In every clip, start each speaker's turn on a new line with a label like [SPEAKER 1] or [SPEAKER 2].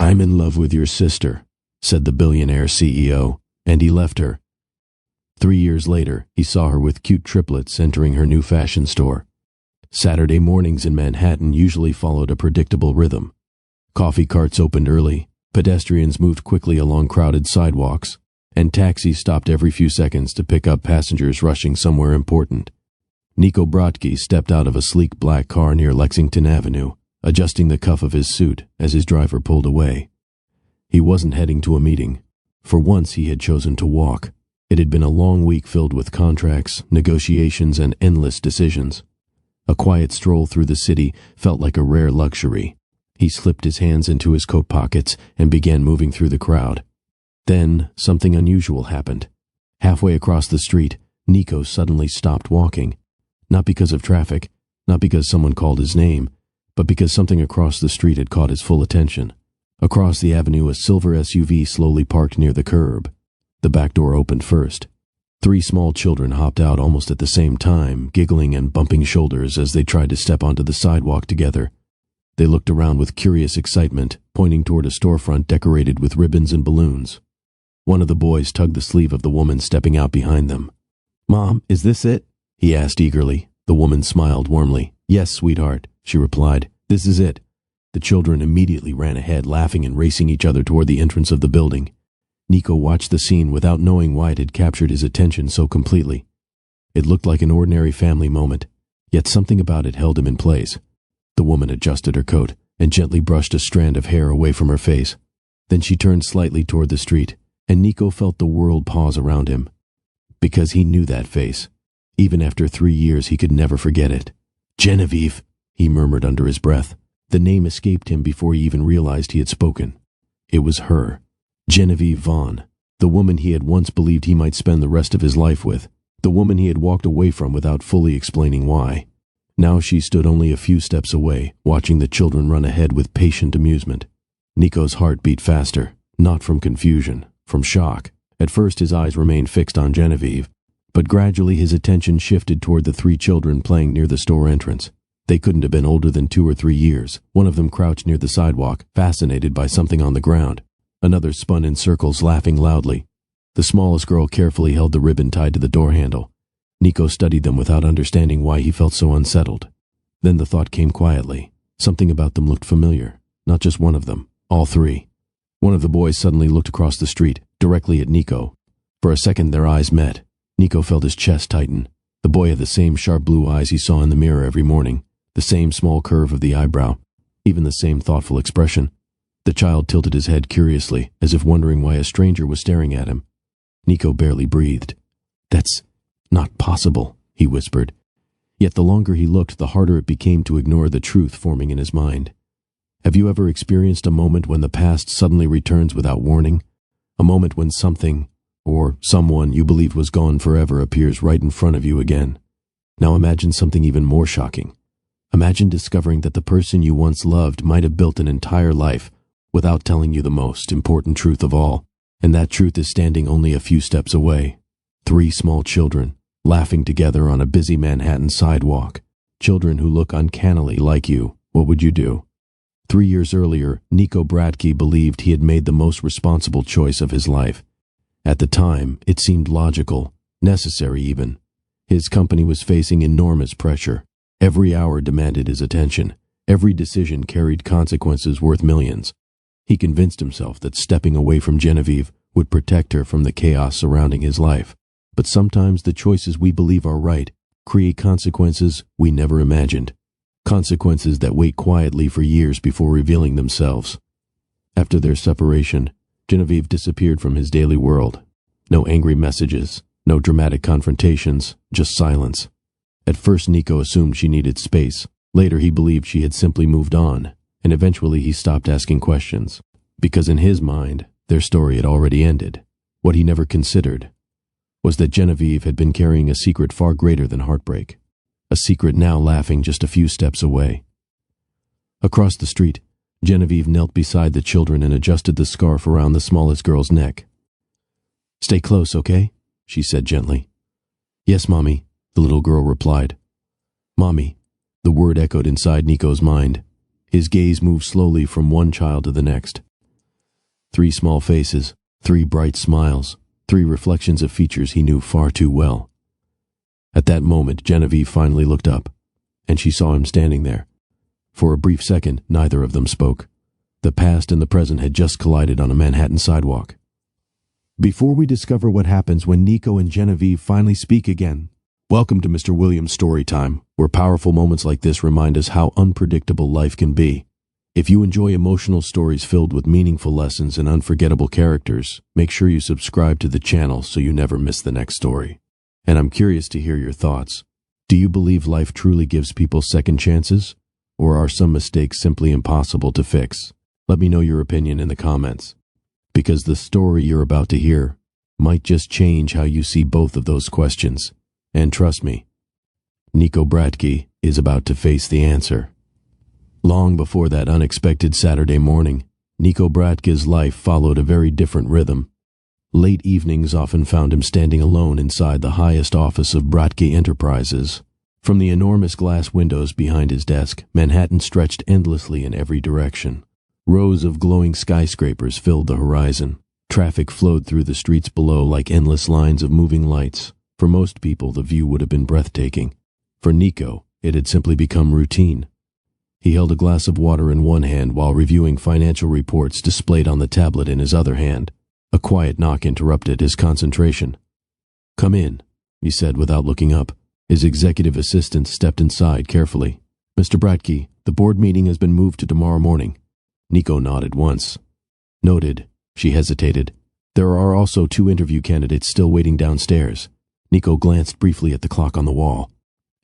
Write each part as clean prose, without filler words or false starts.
[SPEAKER 1] "I'm in love with your sister," said the billionaire CEO, and he left her. 3 years later, he saw her with cute triplets entering her new fashion store. Saturday mornings in Manhattan usually followed a predictable rhythm. Coffee carts opened early, pedestrians moved quickly along crowded sidewalks, and taxis stopped every few seconds to pick up passengers rushing somewhere important. Nico Brodke stepped out of a sleek black car near Lexington Avenue, adjusting the cuff of his suit as his driver pulled away. He wasn't heading to a meeting. For once he had chosen to walk. It had been a long week filled with contracts, negotiations, and endless decisions. A quiet stroll through the city felt like a rare luxury. He slipped his hands into his coat pockets and began moving through the crowd. Then something unusual happened. Halfway across the street, Nico suddenly stopped walking. Not because of traffic, not because someone called his name, but because something across the street had caught his full attention. Across the avenue, a silver SUV slowly parked near the curb. The back door opened first. 3 small children hopped out almost at the same time, giggling and bumping shoulders as they tried to step onto the sidewalk together. They looked around with curious excitement, pointing toward a storefront decorated with ribbons and balloons. One of the boys tugged the sleeve of the woman stepping out behind them. "Mom, is this it?" he asked eagerly. The woman smiled warmly. "Yes, sweetheart," she replied. "This is it." The children immediately ran ahead, laughing and racing each other toward the entrance of the building. Nico watched the scene without knowing why it had captured his attention so completely. It looked like an ordinary family moment, yet something about it held him in place. The woman adjusted her coat and gently brushed a strand of hair away from her face. Then she turned slightly toward the street, and Nico felt the world pause around him. Because he knew that face. Even after 3 years, he could never forget it. "Genevieve," he murmured under his breath. The name escaped him before he even realized he had spoken. It was her. Genevieve Vaughn, the woman he had once believed he might spend the rest of his life with, the woman he had walked away from without fully explaining why. Now she stood only a few steps away, watching the children run ahead with patient amusement. Nico's heart beat faster, not from confusion, from shock. At first his eyes remained fixed on Genevieve, but gradually his attention shifted toward the 3 children playing near the store entrance. They couldn't have been older than 2 or 3 years. One of them crouched near the sidewalk, fascinated by something on the ground. Another spun in circles, laughing loudly. The smallest girl carefully held the ribbon tied to the door handle. Nico studied them without understanding why he felt so unsettled. Then the thought came quietly. Something about them looked familiar. Not just one of them, all 3. One of the boys suddenly looked across the street, directly at Nico. For a second their eyes met. Nico felt his chest tighten. The boy had the same sharp blue eyes he saw in the mirror every morning, the same small curve of the eyebrow, even the same thoughtful expression. The child tilted his head curiously, as if wondering why a stranger was staring at him. Nico barely breathed. "That's not possible," he whispered. Yet the longer he looked, the harder it became to ignore the truth forming in his mind. Have you ever experienced a moment when the past suddenly returns without warning? A moment when something, or someone you believed was gone forever, appears right in front of you again. Now imagine something even more shocking. Imagine discovering that the person you once loved might have built an entire life without telling you the most important truth of all, and that truth is standing only a few steps away. 3 small children, laughing together on a busy Manhattan sidewalk. Children who look uncannily like you. What would you do? 3 years earlier, Nico Brodke believed he had made the most responsible choice of his life. At the time, it seemed logical, necessary even. His company was facing enormous pressure. Every hour demanded his attention. Every decision carried consequences worth millions. He convinced himself that stepping away from Genevieve would protect her from the chaos surrounding his life. But sometimes the choices we believe are right create consequences we never imagined. Consequences that wait quietly for years before revealing themselves. After their separation, Genevieve disappeared from his daily world. No angry messages, no dramatic confrontations, just silence. At first Nico assumed she needed space. Later he believed she had simply moved on, and eventually he stopped asking questions. Because in his mind, their story had already ended. What he never considered was that Genevieve had been carrying a secret far greater than heartbreak. A secret now laughing just a few steps away. Across the street, Genevieve knelt beside the children and adjusted the scarf around the smallest girl's neck. "Stay close, okay?" she said gently. "Yes, Mommy," the little girl replied. "Mommy," the word echoed inside Nico's mind. His gaze moved slowly from one child to the next. 3 small faces, 3 bright smiles, 3 reflections of features he knew far too well. At that moment, Genevieve finally looked up, and she saw him standing there. For a brief second, neither of them spoke. The past and the present had just collided on a Manhattan sidewalk. Before we discover what happens when Nico and Genevieve finally speak again, welcome to Mr. Williams' Storytime, where powerful moments like this remind us how unpredictable life can be. If you enjoy emotional stories filled with meaningful lessons and unforgettable characters, make sure you subscribe to the channel so you never miss the next story. And I'm curious to hear your thoughts. Do you believe life truly gives people second chances? Or are some mistakes simply impossible to fix? Let me know your opinion in the comments. Because the story you're about to hear might just change how you see both of those questions. And trust me, Nico Bratke is about to face the answer. Long before that unexpected Saturday morning, Nico Bratke's life followed a very different rhythm. Late evenings often found him standing alone inside the highest office of Bratke Enterprises. From the enormous glass windows behind his desk, Manhattan stretched endlessly in every direction. Rows of glowing skyscrapers filled the horizon. Traffic flowed through the streets below like endless lines of moving lights. For most people, the view would have been breathtaking. For Nico, it had simply become routine. He held a glass of water in one hand while reviewing financial reports displayed on the tablet in his other hand. A quiet knock interrupted his concentration. "Come in," he said without looking up. His executive assistant stepped inside carefully. "Mr. Bratke, the board meeting has been moved to tomorrow morning." Nico nodded once. "Noted." She hesitated. "There are also 2 interview candidates still waiting downstairs." Nico glanced briefly at the clock on the wall.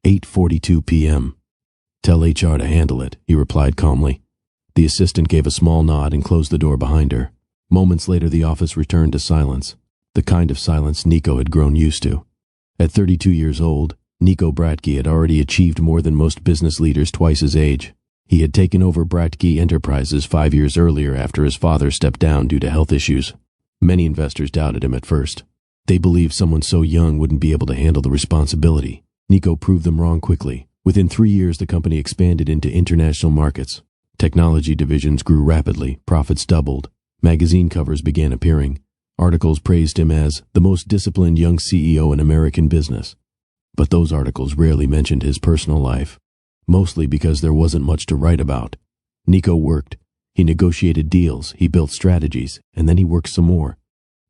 [SPEAKER 1] 8:42 p.m. "Tell HR to handle it," he replied calmly. The assistant gave a small nod and closed the door behind her. Moments later, the office returned to silence, the kind of silence Nico had grown used to. At 32 years old, Nico Bratke had already achieved more than most business leaders twice his age. He had taken over Bratke Enterprises 5 years earlier after his father stepped down due to health issues. Many investors doubted him at first. They believed someone so young wouldn't be able to handle the responsibility. Nico proved them wrong quickly. Within 3 years, the company expanded into international markets. Technology divisions grew rapidly, profits doubled, magazine covers began appearing. Articles praised him as the most disciplined young CEO in American business. But those articles rarely mentioned his personal life, mostly because there wasn't much to write about. Nico worked. He negotiated deals, he built strategies, and then he worked some more.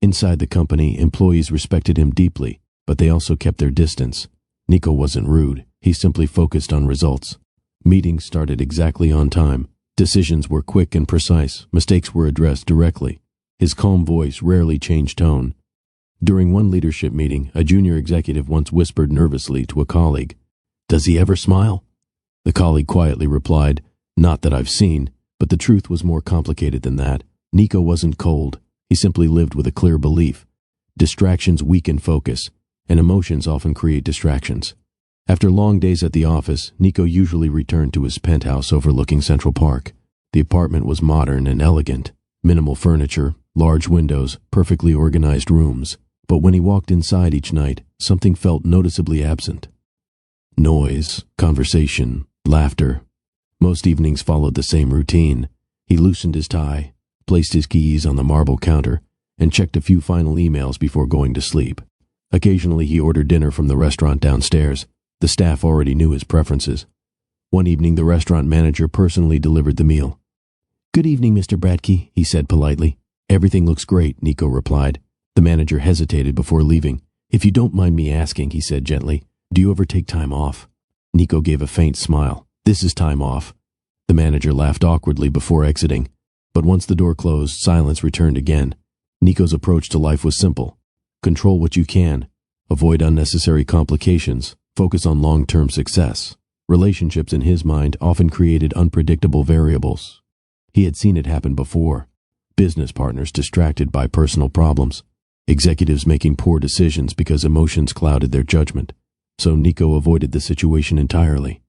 [SPEAKER 1] Inside the company, employees respected him deeply, but they also kept their distance. Nico wasn't rude. He simply focused on results. Meetings started exactly on time. Decisions were quick and precise. Mistakes were addressed directly. His calm voice rarely changed tone. During one leadership meeting, a junior executive once whispered nervously to a colleague, "Does he ever smile?" The colleague quietly replied, "Not that I've seen," but the truth was more complicated than that. Nico wasn't cold. He simply lived with a clear belief. Distractions weaken focus, and emotions often create distractions. After long days at the office, Nico usually returned to his penthouse overlooking Central Park. The apartment was modern and elegant. Minimal furniture, large windows, perfectly organized rooms. But when he walked inside each night, something felt noticeably absent. Noise, conversation, laughter. Most evenings followed the same routine. He loosened his tie, placed his keys on the marble counter, and checked a few final emails before going to sleep. Occasionally he ordered dinner from the restaurant downstairs. The staff already knew his preferences. One evening the restaurant manager personally delivered the meal. "Good evening, Mr. Bratke," he said politely. "Everything looks great," Nico replied. The manager hesitated before leaving. "If you don't mind me asking," he said gently, "do you ever take time off?" Nico gave a faint smile. "This is time off." The manager laughed awkwardly before exiting. But once the door closed, silence returned again. Nico's approach to life was simple. Control what you can. Avoid unnecessary complications. Focus on long-term success. Relationships, in his mind, often created unpredictable variables. He had seen it happen before. Business partners distracted by personal problems. Executives making poor decisions because emotions clouded their judgment. So Nico avoided the situation entirely.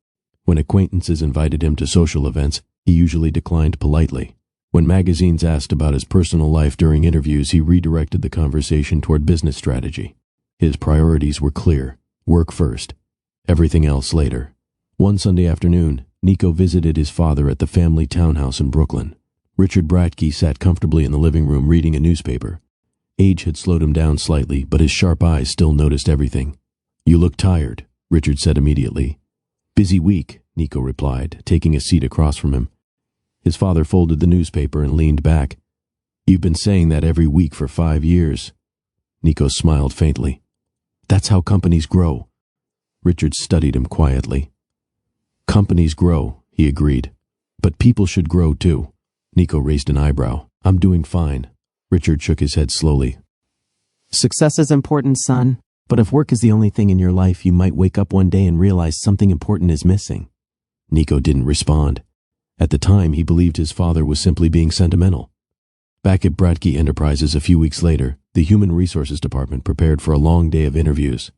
[SPEAKER 1] When acquaintances invited him to social events, he usually declined politely. When magazines asked about his personal life during interviews, he redirected the conversation toward business strategy. His priorities were clear. Work first. Everything else later. One Sunday afternoon, Nico visited his father at the family townhouse in Brooklyn. Richard Bratke sat comfortably in the living room reading a newspaper. Age had slowed him down slightly, but his sharp eyes still noticed everything. "You look tired," Richard said immediately. "Busy week," Nico replied, taking a seat across from him. His father folded the newspaper and leaned back. "You've been saying that every week for 5 years." Nico smiled faintly. "That's how companies grow." Richard studied him quietly. "Companies grow," he agreed. "But people should grow too." Nico raised an eyebrow. "I'm doing fine." Richard shook his head slowly.
[SPEAKER 2] "Success is important, son. But if work is the only thing in your life, you might wake up one day and realize something important is missing."
[SPEAKER 1] Nico didn't respond. At the time, he believed his father was simply being sentimental. Back at Bratke Enterprises a few weeks later, the Human Resources Department prepared for a long day of interviews.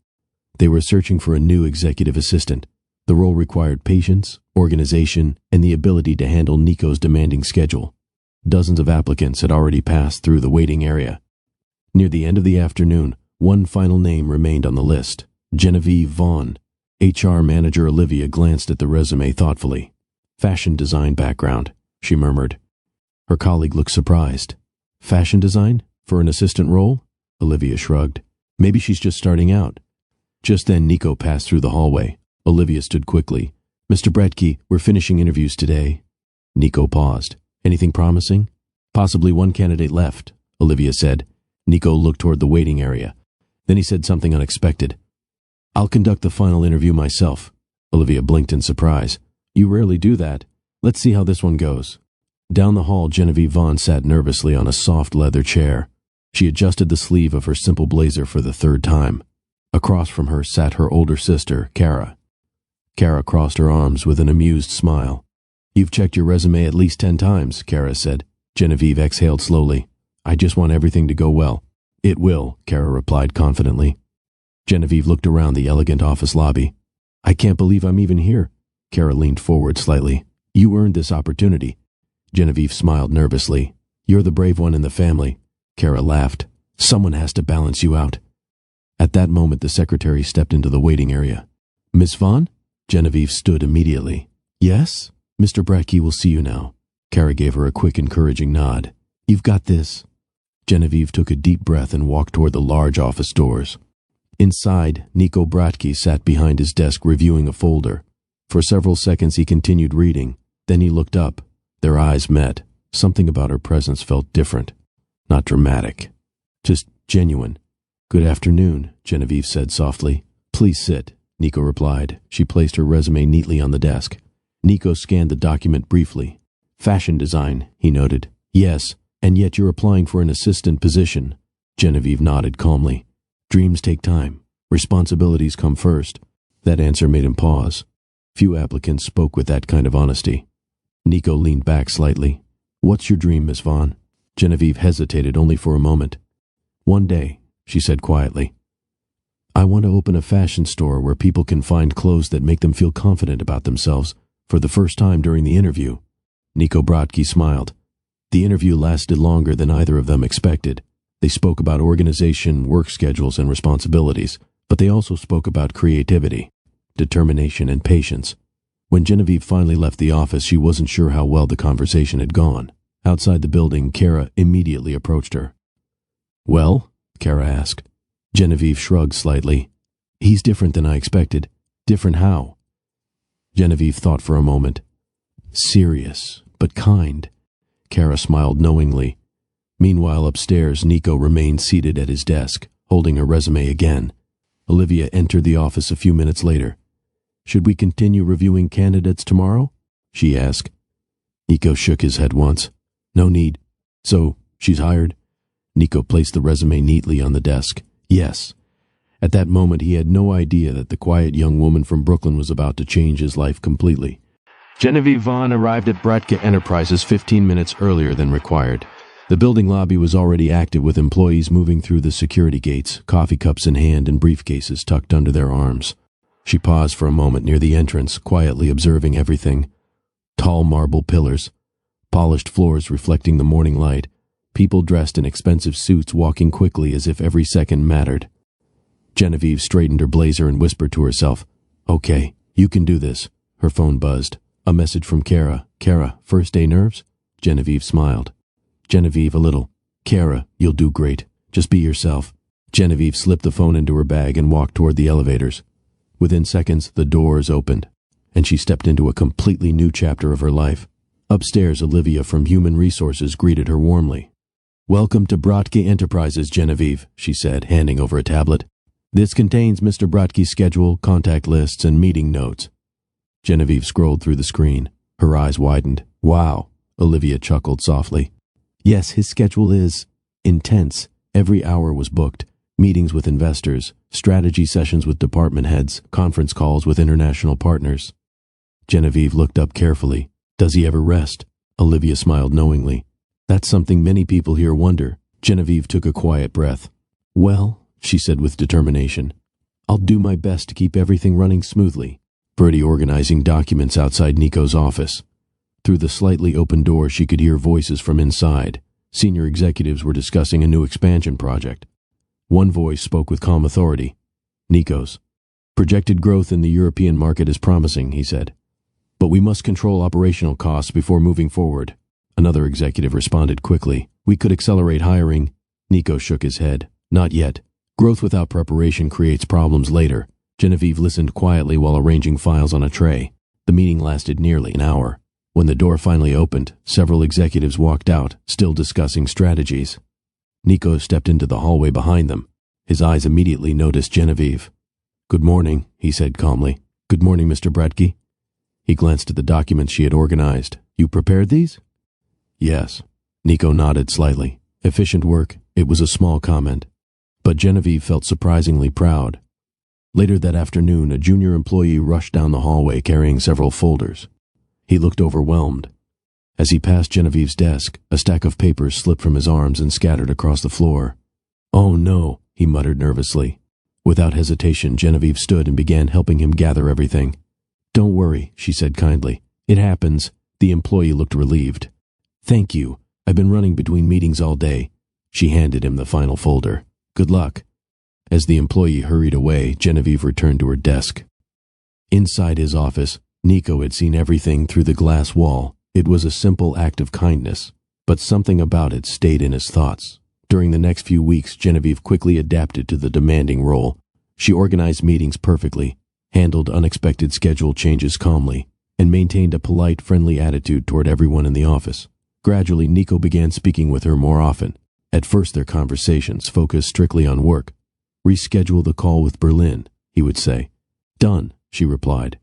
[SPEAKER 1] They were searching for a new executive assistant. The role required patience, organization, and the ability to handle Nico's demanding schedule. Dozens of applicants had already passed through the waiting area. Near the end of the afternoon, one final name remained on the list: Genevieve Vaughn. HR manager Olivia glanced at the resume thoughtfully. "Fashion design background," she murmured. Her colleague looked surprised. "Fashion design? For an assistant role?" Olivia shrugged. "Maybe she's just starting out." Just then Nico passed through the hallway. Olivia stood quickly. "Mr. Bratke, we're finishing interviews today." Nico paused. "Anything promising?" "Possibly one candidate left," Olivia said. Nico looked toward the waiting area. Then he said something unexpected. "I'll conduct the final interview myself." Olivia blinked in surprise. "You rarely do that. Let's see how this one goes." Down the hall, Genevieve Vaughn sat nervously on a soft leather chair. She adjusted the sleeve of her simple blazer for the third time. Across from her sat her older sister, Kara. Kara crossed her arms with an amused smile. "You've checked your resume at least 10 times, Kara said. Genevieve exhaled slowly. "I just want everything to go well." "It will," Kara replied confidently. Genevieve looked around the elegant office lobby. "I can't believe I'm even here." Kara leaned forward slightly. "You earned this opportunity." Genevieve smiled nervously. "You're the brave one in the family." Kara laughed. "Someone has to balance you out." At that moment, the secretary stepped into the waiting area. "Miss Vaughn?" Genevieve stood immediately. "Yes? Mr. Bratke will see you now." Kara gave her a quick, encouraging nod. "You've got this." Genevieve took a deep breath and walked toward the large office doors. Inside, Nico Bratke sat behind his desk reviewing a folder. For several seconds he continued reading. Then he looked up. Their eyes met. Something about her presence felt different. Not dramatic. Just genuine. "Good afternoon," Genevieve said softly. "Please sit," Nico replied. She placed her resume neatly on the desk. Nico scanned the document briefly. "Fashion design," he noted. "Yes, and yet you're applying for an assistant position." Genevieve nodded calmly. "Dreams take time. Responsibilities come first." That answer made him pause. Few applicants spoke with that kind of honesty. Nico leaned back slightly. "What's your dream, Miss Vaughn?" Genevieve hesitated only for a moment. "One day," she said quietly, "I want to open a fashion store where people can find clothes that make them feel confident about themselves for the first time during the interview." Nico Bratke smiled. The interview lasted longer than either of them expected. They spoke about organization, work schedules, and responsibilities, but they also spoke about creativity, determination, and patience. When Genevieve finally left the office, she wasn't sure how well the conversation had gone. Outside the building, Kara immediately approached her. "Well?" Kara asked. Genevieve shrugged slightly. "He's different than I expected." "Different how?" Genevieve thought for a moment. "Serious, but kind." Kara smiled knowingly. Meanwhile, upstairs, Nico remained seated at his desk, holding her resume again. Olivia entered the office a few minutes later. "Should we continue reviewing candidates tomorrow?" she asked. Nico shook his head once. "No need." "So, she's hired?" Nico placed the resume neatly on the desk. "Yes." At that moment, he had no idea that the quiet young woman from Brooklyn was about to change his life completely. Genevieve Vaughn arrived at Bratke Enterprises 15 minutes earlier than required. The building lobby was already active with employees moving through the security gates, coffee cups in hand and briefcases tucked under their arms. She paused for a moment near the entrance, quietly observing everything. Tall marble pillars, polished floors reflecting the morning light, people dressed in expensive suits walking quickly as if every second mattered. Genevieve straightened her blazer and whispered to herself, "Okay, you can do this." Her phone buzzed. A message from Kara. "Kara, first day nerves?" Genevieve smiled. Genevieve, a little. Kara, you'll do great. Just be yourself. Genevieve slipped the phone into her bag and walked toward the elevators. Within seconds, the doors opened, and she stepped into a completely new chapter of her life. Upstairs, Olivia from Human Resources greeted her warmly. "Welcome to Brodke Enterprises, Genevieve," she said, handing over a tablet. "This contains Mr. Brodke's schedule, contact lists, and meeting notes." Genevieve scrolled through the screen. Her eyes widened. "Wow," Olivia chuckled softly. "Yes, his schedule is intense. Every hour was booked. Meetings with investors, strategy sessions with department heads, conference calls with international partners." Genevieve looked up carefully. "Does he ever rest?" Olivia smiled knowingly. "That's something many people here wonder." Genevieve took a quiet breath. "Well," she said with determination, "I'll do my best to keep everything running smoothly." Bertie organizing documents outside Nico's office. Through the slightly open door she could hear voices from inside. Senior executives were discussing a new expansion project. One voice spoke with calm authority. "Nico's projected growth in the European market is promising," he said. "But we must control operational costs before moving forward." Another executive responded quickly. "We could accelerate hiring." Nico shook his head. "Not yet. Growth without preparation creates problems later." Genevieve listened quietly while arranging files on a tray. The meeting lasted nearly an hour. When the door finally opened, several executives walked out, still discussing strategies. Nico stepped into the hallway behind them. His eyes immediately noticed Genevieve. "Good morning," he said calmly. "Good morning, Mr. Brodke." He glanced at the documents she had organized. "You prepared these?" "Yes." Nico nodded slightly. "Efficient work." It was a small comment. But Genevieve felt surprisingly proud. Later that afternoon, a junior employee rushed down the hallway carrying several folders. He looked overwhelmed. As he passed Genevieve's desk, a stack of papers slipped from his arms and scattered across the floor. "Oh no," he muttered nervously. Without hesitation, Genevieve stood and began helping him gather everything. "Don't worry," she said kindly. "It happens." The employee looked relieved. "Thank you. I've been running between meetings all day." She handed him the final folder. "Good luck." As the employee hurried away, Genevieve returned to her desk. Inside his office, Nico had seen everything through the glass wall. It was a simple act of kindness, but something about it stayed in his thoughts. During the next few weeks, Genevieve quickly adapted to the demanding role. She organized meetings perfectly, handled unexpected schedule changes calmly, and maintained a polite, friendly attitude toward everyone in the office. Gradually, Nico began speaking with her more often. At first, their conversations focused strictly on work. "Reschedule the call with Berlin," he would say. "Done," she replied.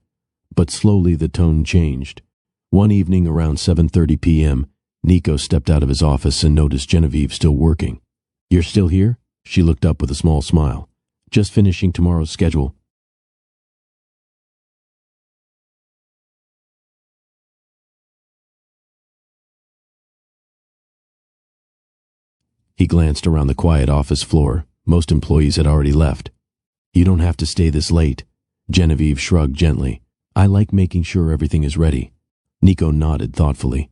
[SPEAKER 1] But slowly the tone changed. One evening around 7:30 p.m., Nico stepped out of his office and noticed Genevieve still working. "You're still here?" She looked up with a small smile. "Just finishing tomorrow's schedule." He glanced around the quiet office floor. Most employees had already left. "You don't have to stay this late." Genevieve shrugged gently. "I like making sure everything is ready." Nico nodded thoughtfully.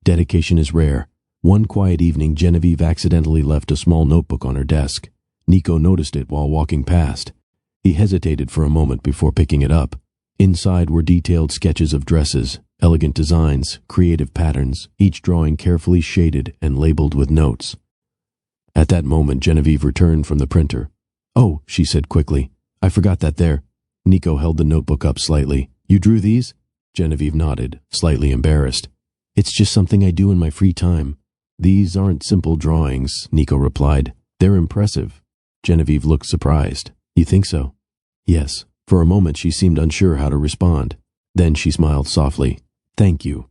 [SPEAKER 1] Dedication is rare. One quiet evening, Genevieve accidentally left a small notebook on her desk. Nico noticed it while walking past. He hesitated for a moment before picking it up. Inside were detailed sketches of dresses, elegant designs, creative patterns, each drawing carefully shaded and labeled with notes. At that moment, Genevieve returned from the printer. "Oh," she said quickly, "I forgot that there." Nico held the notebook up slightly. "You drew these?" Genevieve nodded, slightly embarrassed. "It's just something I do in my free time." "These aren't simple drawings," Nico replied. "They're impressive." Genevieve looked surprised. "You think so?" "Yes." For a moment she seemed unsure how to respond. Then she smiled softly. "Thank you."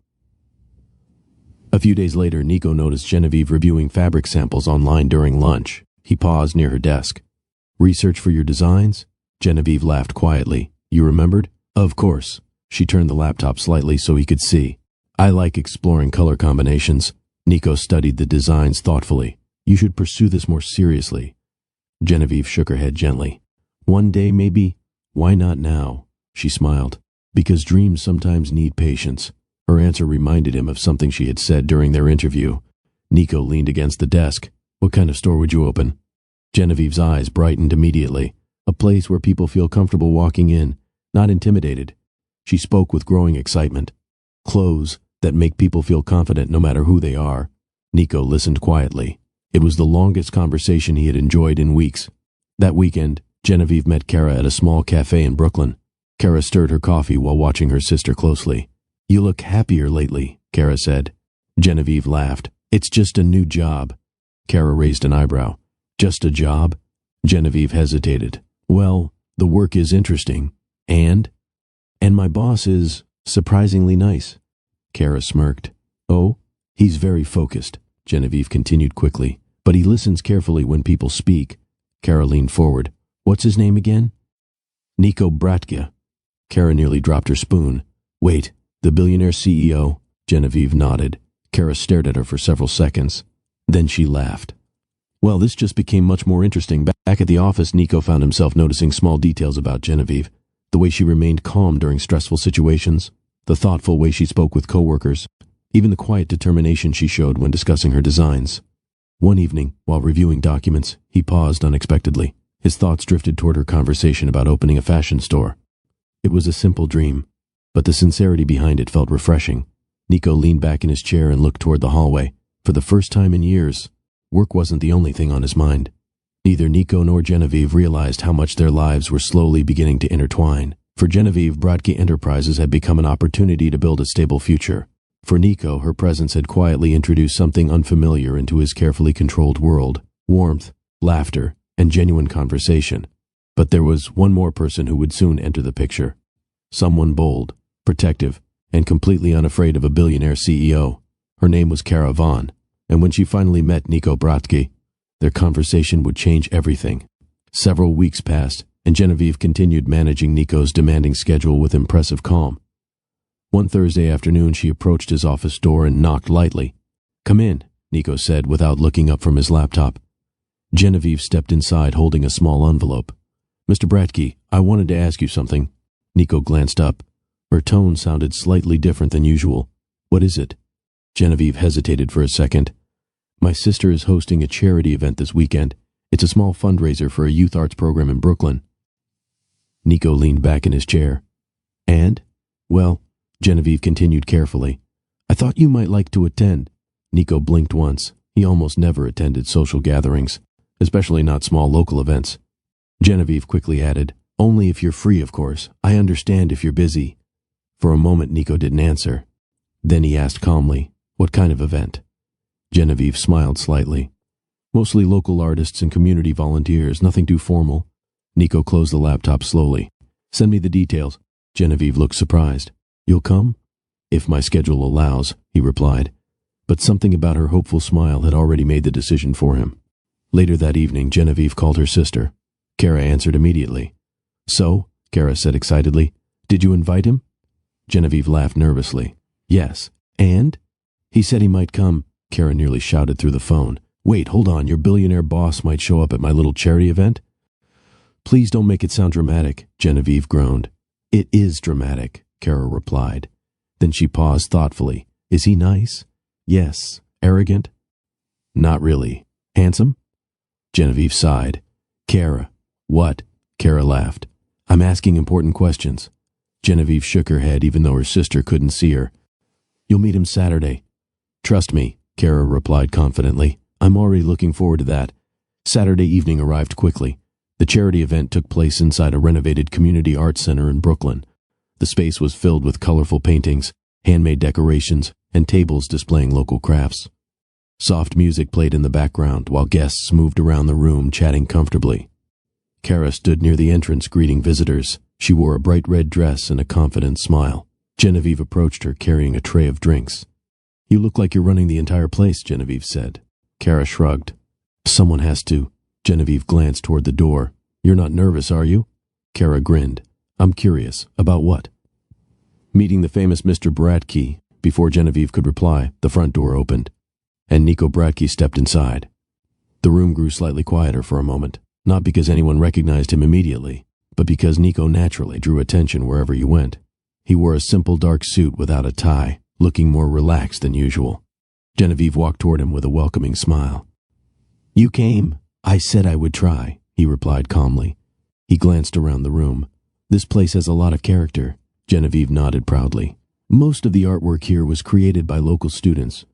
[SPEAKER 1] A few days later, Nico noticed Genevieve reviewing fabric samples online during lunch. He paused near her desk. "Research for your designs?" Genevieve laughed quietly. "You remembered?" "Of course." She turned the laptop slightly so he could see. "I like exploring color combinations." Nico studied the designs thoughtfully. "You should pursue this more seriously." Genevieve shook her head gently. "One day, maybe." "Why not now?" She smiled. "Because dreams sometimes need patience." Her answer reminded him of something she had said during their interview. Nico leaned against the desk. "What kind of store would you open?" Genevieve's eyes brightened immediately. "A place where people feel comfortable walking in, not intimidated." She spoke with growing excitement. "Clothes, that make people feel confident no matter who they are. Nico listened quietly. It was the longest conversation he had enjoyed in weeks. That weekend, Genevieve met Kara at a small cafe in Brooklyn. Kara stirred her coffee while watching her sister closely. "You look happier lately," Kara said. Genevieve laughed. "It's just a new job." Kara raised an eyebrow. "Just a job?" Genevieve hesitated. "Well, the work is interesting. And my boss is surprisingly nice." Kara smirked. "Oh, he's very focused," Genevieve continued quickly. "But he listens carefully when people speak." Kara leaned forward. "What's his name again?" "Nico Bratke." Kara nearly dropped her spoon. "Wait, the Billionaire CEO?" Genevieve nodded. Kara stared at her for several seconds. Then she laughed. Well, this just became much more interesting. Back at the office, Nico found himself noticing small details about Genevieve. The way she remained calm during stressful situations, the thoughtful way she spoke with coworkers, even the quiet determination she showed when discussing her designs. One evening, while reviewing documents, he paused unexpectedly. His thoughts drifted toward her conversation about opening a fashion store. It was a simple dream, but the sincerity behind it felt refreshing. Nico leaned back in his chair and looked toward the hallway. For the first time in years, work wasn't the only thing on his mind. Neither Nico nor Genevieve realized how much their lives were slowly beginning to intertwine. For Genevieve, Bratke Enterprises had become an opportunity to build a stable future. For Nico, her presence had quietly introduced something unfamiliar into his carefully controlled world: warmth, laughter, and genuine conversation. But there was one more person who would soon enter the picture. Someone bold, protective, and completely unafraid of a billionaire CEO. Her name was Kara Vaughn, and when she finally met Nico Bratke, their conversation would change everything. Several weeks passed, and Genevieve continued managing Nico's demanding schedule with impressive calm. One Thursday afternoon, she approached his office door and knocked lightly. "Come in," Nico said without looking up from his laptop. Genevieve stepped inside holding a small envelope. "Mr. Bratke, I wanted to ask you something." Nico glanced up. Her tone sounded slightly different than usual. "What is it?" Genevieve hesitated for a second. "My sister is hosting a charity event this weekend. It's a small fundraiser for a youth arts program in Brooklyn." Nico leaned back in his chair. "And?" "Well," Genevieve continued carefully, "I thought you might like to attend." Nico blinked once. He almost never attended social gatherings, especially not small local events. Genevieve quickly added, "Only if you're free, of course. I understand if you're busy." For a moment, Nico didn't answer. Then he asked calmly, "What kind of event?" Genevieve smiled slightly. "Mostly local artists and community volunteers, nothing too formal." Nico closed the laptop slowly. "Send me the details." Genevieve looked surprised. "You'll come?" "If my schedule allows," he replied. But something about her hopeful smile had already made the decision for him. Later that evening, Genevieve called her sister. Kara answered immediately. "So," Kara said excitedly, "did you invite him?" Genevieve laughed nervously. "Yes. And?" "He said he might come," Kara nearly shouted through the phone. "Wait, hold on, your billionaire boss might show up at my little charity event?" "Please don't make it sound dramatic," Genevieve groaned. "It is dramatic," Kara replied. Then she paused thoughtfully. "Is he nice?" "Yes." "Arrogant?" "Not really." "Handsome?" Genevieve sighed. "Kara." "What?" Kara laughed. "I'm asking important questions." Genevieve shook her head even though her sister couldn't see her. "You'll meet him Saturday." "Trust me," Kara replied confidently. "I'm already looking forward to that." Saturday evening arrived quickly. The charity event took place inside a renovated community arts center in Brooklyn. The space was filled with colorful paintings, handmade decorations, and tables displaying local crafts. Soft music played in the background while guests moved around the room chatting comfortably. Kara stood near the entrance greeting visitors. She wore a bright red dress and a confident smile. Genevieve approached her carrying a tray of drinks. "You look like you're running the entire place," Genevieve said. Kara shrugged. "Someone has to." Genevieve glanced toward the door. "You're not nervous, are you?" Kara grinned. "I'm curious. About what?" Meeting the famous Mr. Bratke. Before Genevieve could reply, the front door opened, and Nico Bratke stepped inside. The room grew slightly quieter for a moment, not because anyone recognized him immediately, but because Nico naturally drew attention wherever he went. He wore a simple dark suit without a tie, looking more relaxed than usual. Genevieve walked toward him with a welcoming smile. "You came. I said I would try," he replied calmly. He glanced around the room. "This place has a lot of character." Genevieve nodded proudly. Most of the artwork here was created by local students.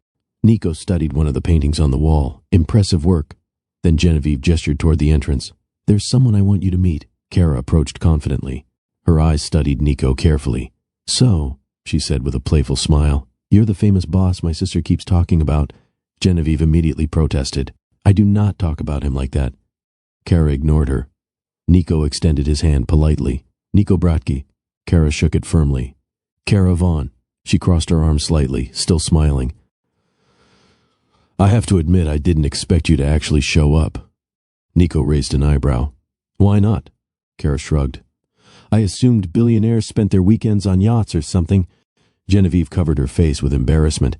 [SPEAKER 1] Nico studied one of the paintings on the wall. Impressive work. Then Genevieve gestured toward the entrance. There's someone I want you to meet. Kara approached confidently. Her eyes studied Nico carefully. So, she said with a playful smile, you're the famous boss my sister keeps talking about. Genevieve immediately protested. I do not talk about him like that. Kara ignored her. Nico extended his hand politely. Nico Bratke. Kara shook it firmly. Kara Vaughn. She crossed her arms slightly, still smiling. I have to admit I didn't expect you to actually show up. Nico raised an eyebrow. Why not? Kara shrugged. I assumed billionaires spent their weekends on yachts or something. Genevieve covered her face with embarrassment.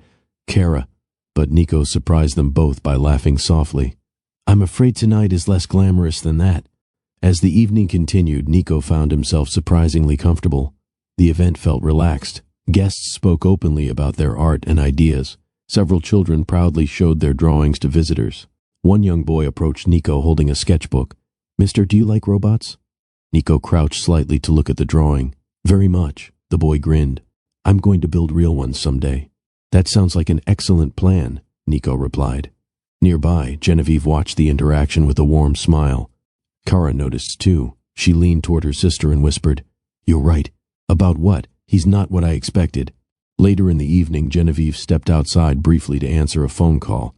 [SPEAKER 1] Kara. But Nico surprised them both by laughing softly. I'm afraid tonight is less glamorous than that. As the evening continued, Nico found himself surprisingly comfortable. The event felt relaxed. Guests spoke openly about their art and ideas. Several children proudly showed their drawings to visitors. One young boy approached Nico holding a sketchbook. Mister, do you like robots? Nico crouched slightly to look at the drawing. Very much. The boy grinned. I'm going to build real ones someday. That sounds like an excellent plan, Nico replied. Nearby, Genevieve watched the interaction with a warm smile. Kara noticed too. She leaned toward her sister and whispered, You're right. About what? He's not what I expected. Later in the evening, Genevieve stepped outside briefly to answer a phone call.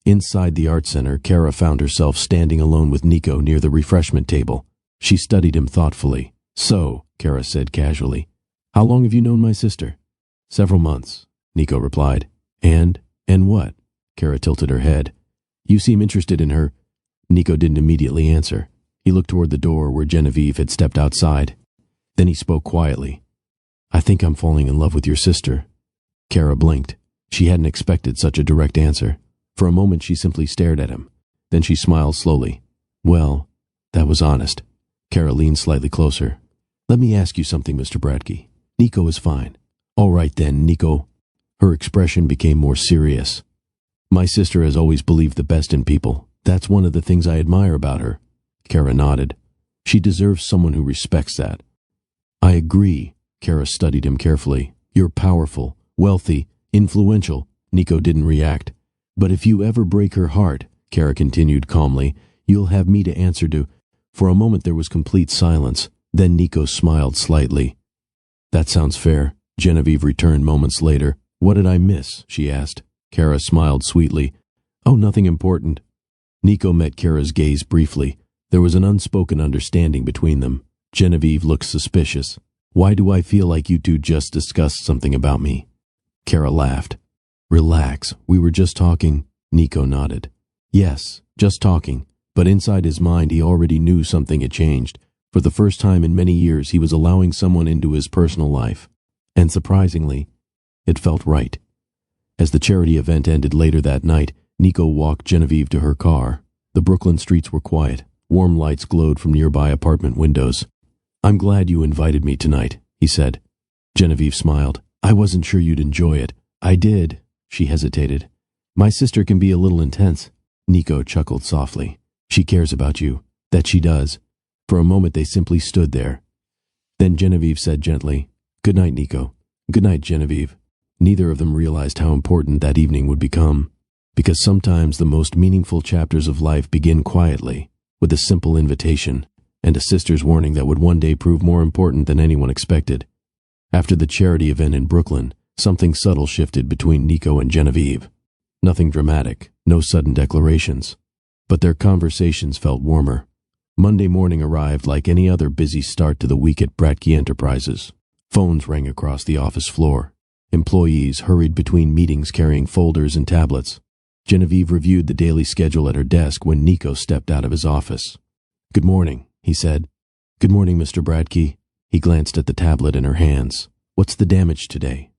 [SPEAKER 1] Inside the art center, Kara found herself standing alone with Nico near the refreshment table. She studied him thoughtfully. So, Kara said casually, how long have you known my sister? Several months, Nico replied. And what? Kara tilted her head. You seem interested in her. Nico didn't immediately answer. He looked toward the door where Genevieve had stepped outside. Then he spoke quietly. I think I'm falling in love with your sister. Kara blinked. She hadn't expected such a direct answer. For a moment she simply stared at him. Then she smiled slowly. Well, that was honest. Kara leaned slightly closer. Let me ask you something, Mr. Bratke. Nico is fine. All right then, Nico. Her expression became more serious. My sister has always believed the best in people. That's one of the things I admire about her. Kara nodded. She deserves someone who respects that. I agree. Kara studied him carefully. You're powerful, wealthy, influential. Nico didn't react. But if you ever break her heart, Kara continued calmly, you'll have me to answer to. For a moment there was complete silence. Then Nico smiled slightly. That sounds fair. Genevieve returned moments later. What did I miss? She asked. Kara smiled sweetly. Oh, nothing important. Nico met Kara's gaze briefly. There was an unspoken understanding between them. Genevieve looked suspicious. Why do I feel like you two just discussed something about me? Kara laughed. Relax, we were just talking. Nico nodded. Yes, just talking. But inside his mind he already knew something had changed. For the first time in many years he was allowing someone into his personal life. And surprisingly, it felt right. As the charity event ended later that night, Nico walked Genevieve to her car. The Brooklyn streets were quiet. Warm lights glowed from nearby apartment windows. I'm glad you invited me tonight, he said. Genevieve smiled. I wasn't sure you'd enjoy it. I did. She hesitated. My sister can be a little intense. Nico chuckled softly. She cares about you. That she does. For a moment they simply stood there. Then Genevieve said gently, Good night, Nico. Good night, Genevieve. Neither of them realized how important that evening would become. Because sometimes the most meaningful chapters of life begin quietly, with a simple invitation, and a sister's warning that would one day prove more important than anyone expected. After the charity event in Brooklyn, something subtle shifted between Nico and Genevieve. Nothing dramatic, no sudden declarations. But their conversations felt warmer. Monday morning arrived like any other busy start to the week at Bratke Enterprises. Phones rang across the office floor. Employees hurried between meetings carrying folders and tablets. Genevieve reviewed the daily schedule at her desk when Nico stepped out of his office. Good morning, he said. Good morning, Mr. Bratke. He glanced at the tablet in her hands. What's the damage today?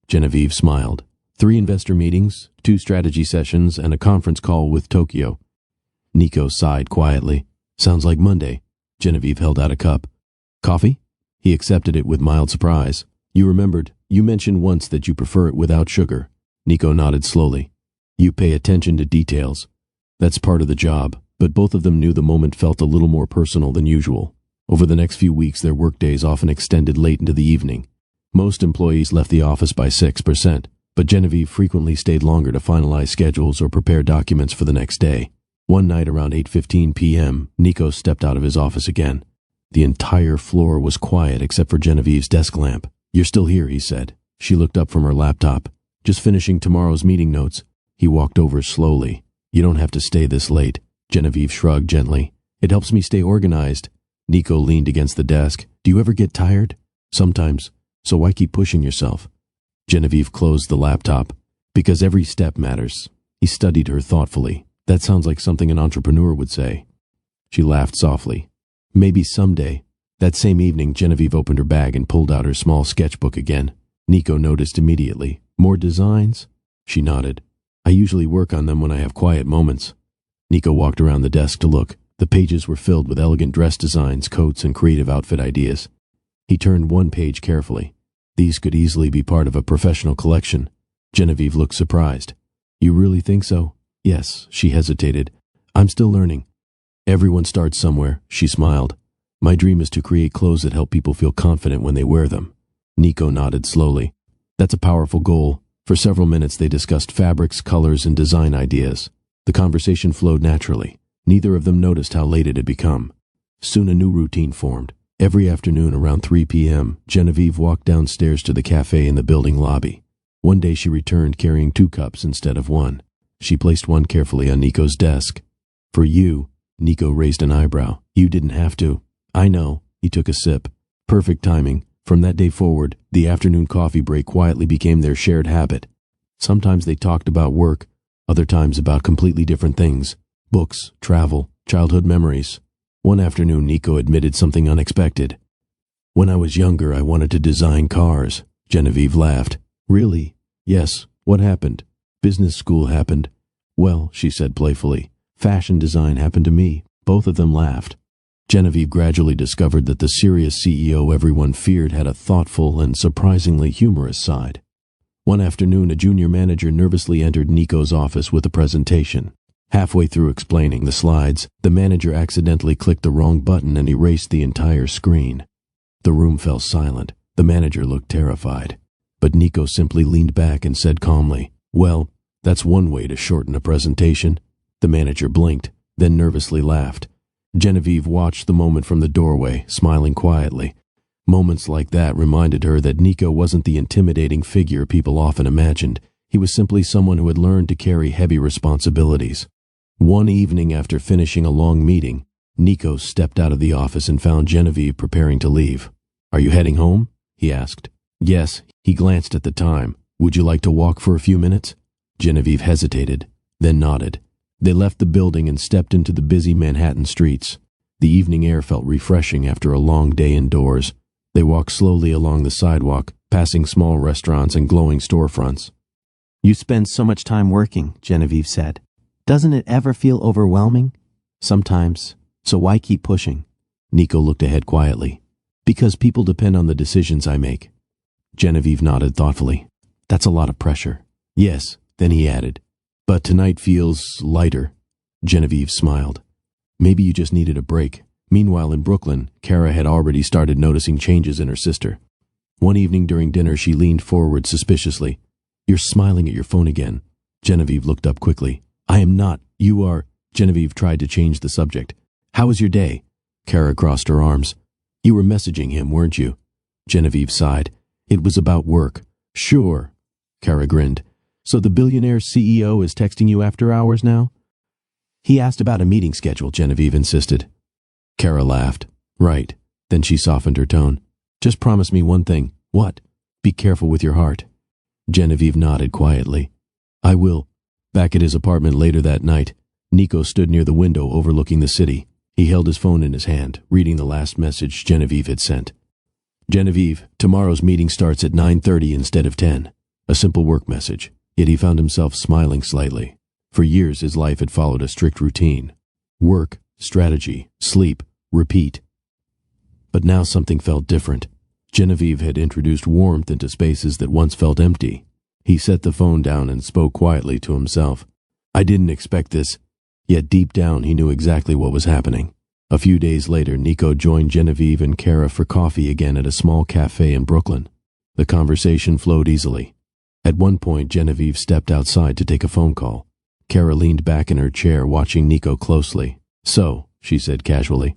[SPEAKER 1] Genevieve smiled. 3 investor meetings, 2 strategy sessions, and a conference call with Tokyo. Nico sighed quietly. Sounds like Monday. Genevieve held out a cup. Coffee? He accepted it with mild surprise. You remembered. You mentioned once that you prefer it without sugar. Nico nodded slowly. You pay attention to details. That's part of the job, but both of them knew the moment felt a little more personal than usual. Over the next few weeks their workdays often extended late into the evening. Most employees left the office by 6%, but Genevieve frequently stayed longer to finalize schedules or prepare documents for the next day. One night around 8:15 p.m., Nico stepped out of his office again. The entire floor was quiet except for Genevieve's desk lamp. "You're still here," he said. She looked up from her laptop. "Just finishing tomorrow's meeting notes." He walked over slowly. "You don't have to stay this late." Genevieve shrugged gently. "It helps me stay organized." Nico leaned against the desk. "Do you ever get tired?" "Sometimes. So why keep pushing yourself?" Genevieve closed the laptop. "Because every step matters." He studied her thoughtfully. "That sounds like something an entrepreneur would say." She laughed softly. "Maybe someday." That same evening, Genevieve opened her bag and pulled out her small sketchbook again. Nico noticed immediately. "More designs?" She nodded. "I usually work on them when I have quiet moments." Nico walked around the desk to look. The pages were filled with elegant dress designs, coats, and creative outfit ideas. He turned one page carefully. These could easily be part of a professional collection. Genevieve looked surprised. "You really think so?" "Yes," she hesitated. "I'm still learning." "Everyone starts somewhere," she smiled. "My dream is to create clothes that help people feel confident when they wear them." Nico nodded slowly. "That's a powerful goal." For several minutes they discussed fabrics, colors, and design ideas. The conversation flowed naturally. Neither of them noticed how late it had become. Soon a new routine formed. Every afternoon around 3 p.m., Genevieve walked downstairs to the cafe in the building lobby. One day she returned carrying 2 cups instead of 1. She placed one carefully on Nico's desk. "For you," Nico raised an eyebrow. "You didn't have to." "I know." He took a sip. Perfect timing. From that day forward, the afternoon coffee break quietly became their shared habit. Sometimes they talked about work, other times about completely different things. Books, travel, childhood memories. One afternoon, Nico admitted something unexpected. "When I was younger, I wanted to design cars." Genevieve laughed. "Really?" "Yes. What happened?" "Business school happened." "Well," she said playfully, "fashion design happened to me." Both of them laughed. Genevieve gradually discovered that the serious CEO everyone feared had a thoughtful and surprisingly humorous side. One afternoon, a junior manager nervously entered Nico's office with a presentation. Halfway through explaining the slides, the manager accidentally clicked the wrong button and erased the entire screen. The room fell silent. The manager looked terrified. But Nico simply leaned back and said calmly, "Well, that's one way to shorten a presentation." The manager blinked, then nervously laughed. Genevieve watched the moment from the doorway, smiling quietly. Moments like that reminded her that Nico wasn't the intimidating figure people often imagined. He was simply someone who had learned to carry heavy responsibilities. One evening after finishing a long meeting, Nico stepped out of the office and found Genevieve preparing to leave. "Are you heading home?" he asked. "Yes." He glanced at the time. "Would you like to walk for a few minutes?" Genevieve hesitated, then nodded. They left the building and stepped into the busy Manhattan streets. The evening air felt refreshing after a long day indoors. They walked slowly along the sidewalk, passing small restaurants and glowing storefronts.
[SPEAKER 2] "You spend so much time working," Genevieve said. "Doesn't it ever feel overwhelming?" "Sometimes. So why keep pushing?"
[SPEAKER 1] Nico looked ahead quietly. "Because people depend on the decisions I make." Genevieve nodded thoughtfully. "That's a lot of pressure." "Yes," then he added. "But tonight feels lighter." Genevieve smiled. "Maybe you just needed a break." Meanwhile in Brooklyn, Kara had already started noticing changes in her sister. One evening during dinner she leaned forward suspiciously. "You're smiling at your phone again." Genevieve looked up quickly. "I am not. You are." Genevieve tried to change the subject. "How was your day?" Kara crossed her arms. "You were messaging him, weren't you?" Genevieve sighed. "It was about work." "Sure." Kara grinned. "So the Billionaire CEO is texting you after hours now?" "He asked about a meeting schedule," Genevieve insisted. Kara laughed. "Right." Then she softened her tone. "Just promise me one thing." "What?" "Be careful with your heart." Genevieve nodded quietly. "I will." Back at his apartment later that night, Nico stood near the window overlooking the city. He held his phone in his hand, reading the last message Genevieve had sent. "Genevieve, tomorrow's meeting starts at 9:30 instead of 10. A simple work message. Yet he found himself smiling slightly. For years his life had followed a strict routine. Work, strategy, sleep, repeat. But now something felt different. Genevieve had introduced warmth into spaces that once felt empty. He set the phone down and spoke quietly to himself. "I didn't expect this." Yet deep down he knew exactly what was happening. A few days later, Nico joined Genevieve and Kara for coffee again at a small cafe in Brooklyn. The conversation flowed easily. At one point, Genevieve stepped outside to take a phone call. Kara leaned back in her chair, watching Nico closely. "So," she said casually.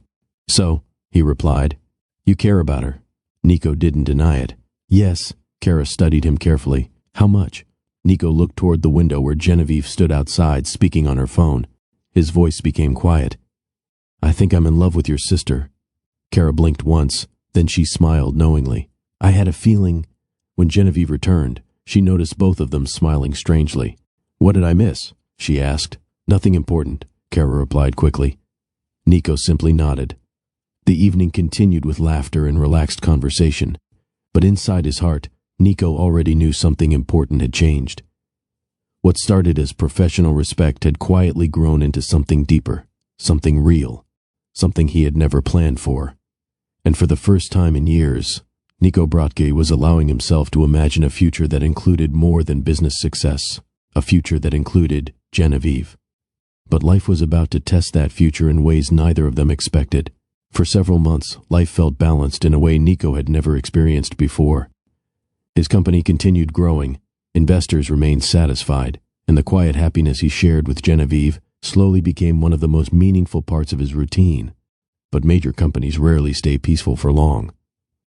[SPEAKER 1] "So," he replied. "You care about her?" Nico didn't deny it. "Yes." Kara studied him carefully. "How much?" Nico looked toward the window where Genevieve stood outside, speaking on her phone. His voice became quiet. "I think I'm in love with your sister." Kara blinked once, then she smiled knowingly. "I had a feeling." When Genevieve returned, she noticed both of them smiling strangely. "What did I miss?" she asked. "Nothing important," Kara replied quickly. Nico simply nodded. The evening continued with laughter and relaxed conversation. But inside his heart, Nico already knew something important had changed. What started as professional respect had quietly grown into something deeper, something real, something he had never planned for. And for the first time in years, Nico Bratke was allowing himself to imagine a future that included more than business success, a future that included Genevieve. But life was about to test that future in ways neither of them expected. For several months, life felt balanced in a way Nico had never experienced before. His company continued growing, investors remained satisfied, and the quiet happiness he shared with Genevieve slowly became one of the most meaningful parts of his routine. But major companies rarely stay peaceful for long.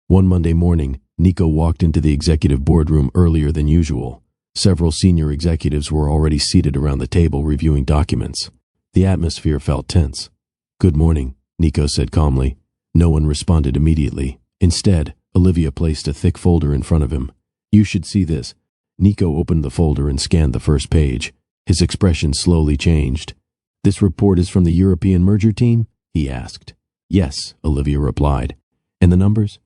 [SPEAKER 1] One Monday morning, Nico walked into the executive boardroom earlier than usual. Several senior executives were already seated around the table reviewing documents. The atmosphere felt tense. "Good morning," Nico said calmly. No one responded immediately. Instead, Olivia placed a thick folder in front of him. "You should see this." Nico opened the folder and scanned the first page. His expression slowly changed. "This report is from the European merger team?" he asked. "Yes," Olivia replied. "And the numbers?"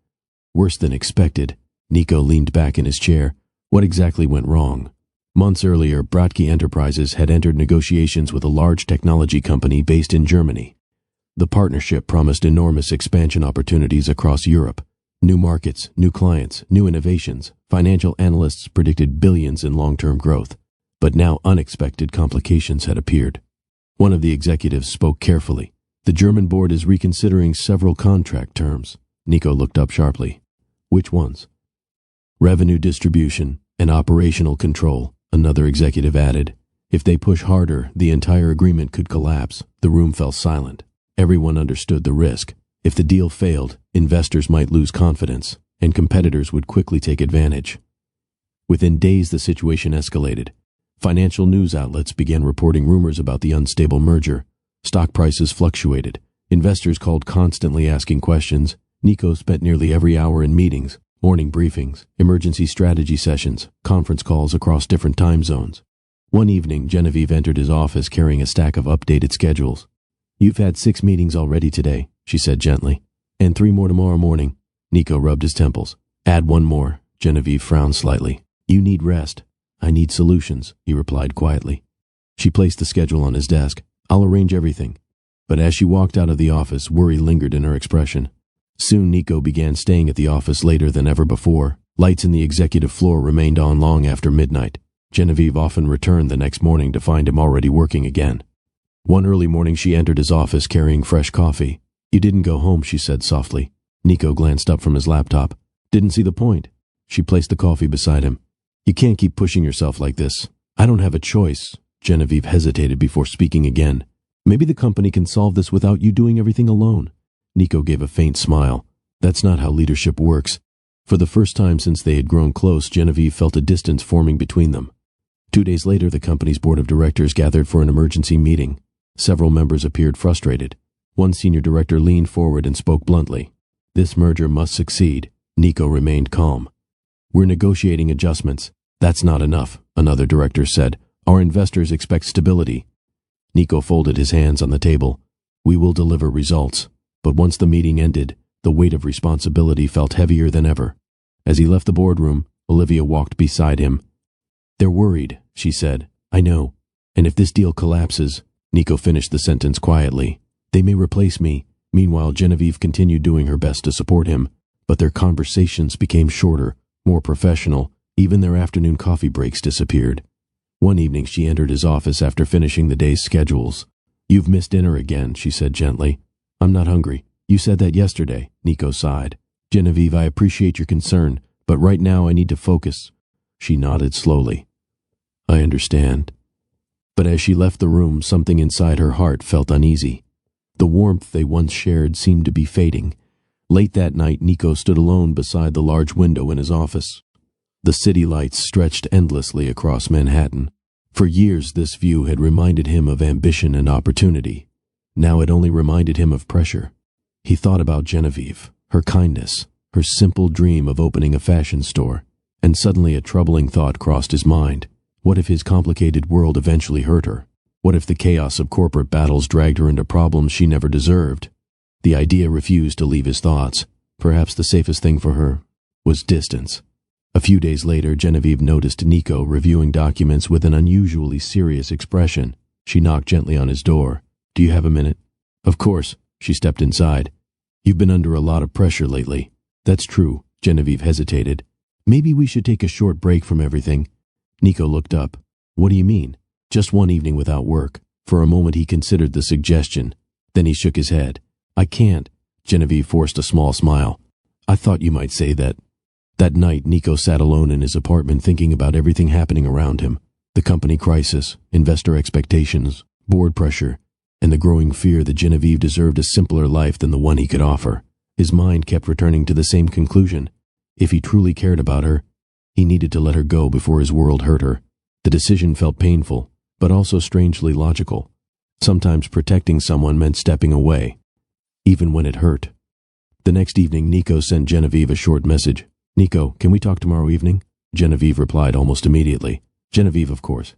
[SPEAKER 1] "Worse than expected." Nico leaned back in his chair. What exactly went wrong? Months earlier, Bratke Enterprises had entered negotiations with a large technology company based in Germany. The partnership promised enormous expansion opportunities across Europe. New markets, new clients, new innovations. Financial analysts predicted billions in long-term growth. But now unexpected complications had appeared. One of the executives spoke carefully. "The German board is reconsidering several contract terms." Nico looked up sharply. "Which ones?" "Revenue distribution and operational control," another executive added. "If they push harder, the entire agreement could collapse." The room fell silent. Everyone understood the risk. If the deal failed, investors might lose confidence, and competitors would quickly take advantage. Within days, the situation escalated. Financial news outlets began reporting rumors about the unstable merger. Stock prices fluctuated. Investors called constantly asking questions. Nico spent nearly every hour in meetings, morning briefings, emergency strategy sessions, conference calls across different time zones. One evening, Genevieve entered his office carrying a stack of updated schedules. "You've had 6 meetings already today," she said gently. "And 3 more tomorrow morning." Nico rubbed his temples. "Add 1 more." Genevieve frowned slightly. "You need rest." "I need solutions," he replied quietly. She placed the schedule on his desk. "I'll arrange everything." But as she walked out of the office, worry lingered in her expression. Soon Nico began staying at the office later than ever before. Lights in the executive floor remained on long after midnight. Genevieve often returned the next morning to find him already working again. One early morning she entered his office carrying fresh coffee. "You didn't go home," she said softly. Nico glanced up from his laptop. "Didn't see the point." She placed the coffee beside him. "You can't keep pushing yourself like this." "I don't have a choice." Genevieve hesitated before speaking again. "Maybe the company can solve this without you doing everything alone." Nico gave a faint smile. "That's not how leadership works." For the first time since they had grown close, Genevieve felt a distance forming between them. 2 days later, the company's board of directors gathered for an emergency meeting. Several members appeared frustrated. One senior director leaned forward and spoke bluntly. "This merger must succeed." Nico remained calm. "We're negotiating adjustments." "That's not enough," another director said. "Our investors expect stability." Nico folded his hands on the table. "We will deliver results." But once the meeting ended, the weight of responsibility felt heavier than ever. As he left the boardroom, Olivia walked beside him. "They're worried," she said. "I know. And if this deal collapses," Nico finished the sentence quietly, "they may replace me." Meanwhile, Genevieve continued doing her best to support him, but their conversations became shorter, more professional. Even their afternoon coffee breaks disappeared. One evening she entered his office after finishing the day's schedules. "You've missed dinner again," she said gently. "I'm not hungry." "You said that yesterday," Nico sighed. "Genevieve, I appreciate your concern, But right now I need to focus. She nodded slowly. I understand. But as she left the room, something inside her heart felt uneasy. The warmth they once shared seemed to be fading. Late that night, Nico stood alone beside the large window in his office. The city lights stretched endlessly across Manhattan. For years, this view had reminded him of ambition and opportunity. Now it only reminded him of pressure. He thought about Genevieve, her kindness, her simple dream of opening a fashion store, and suddenly a troubling thought crossed his mind. What if his complicated world eventually hurt her? What if the chaos of corporate battles dragged her into problems she never deserved? The idea refused to leave his thoughts. Perhaps the safest thing for her was distance. A few days later, Genevieve noticed Nico reviewing documents with an unusually serious expression. She knocked gently on his door. Do you have a minute? Of course. She stepped inside. You've been under a lot of pressure lately. That's true. Genevieve hesitated. Maybe we should take a short break from everything. Nico looked up. What do you mean? Just one evening without work. For a moment he considered the suggestion. Then he shook his head. I can't. Genevieve forced a small smile. I thought you might say that. That night, Nico sat alone in his apartment thinking about everything happening around him. The company crisis, investor expectations, board pressure, and the growing fear that Genevieve deserved a simpler life than the one he could offer. His mind kept returning to the same conclusion. If he truly cared about her, he needed to let her go before his world hurt her. The decision felt painful, but also strangely logical. Sometimes protecting someone meant stepping away, even when it hurt. The next evening, Nico sent Genevieve a short message. Nico, can we talk tomorrow evening? Genevieve replied almost immediately. Genevieve, of course.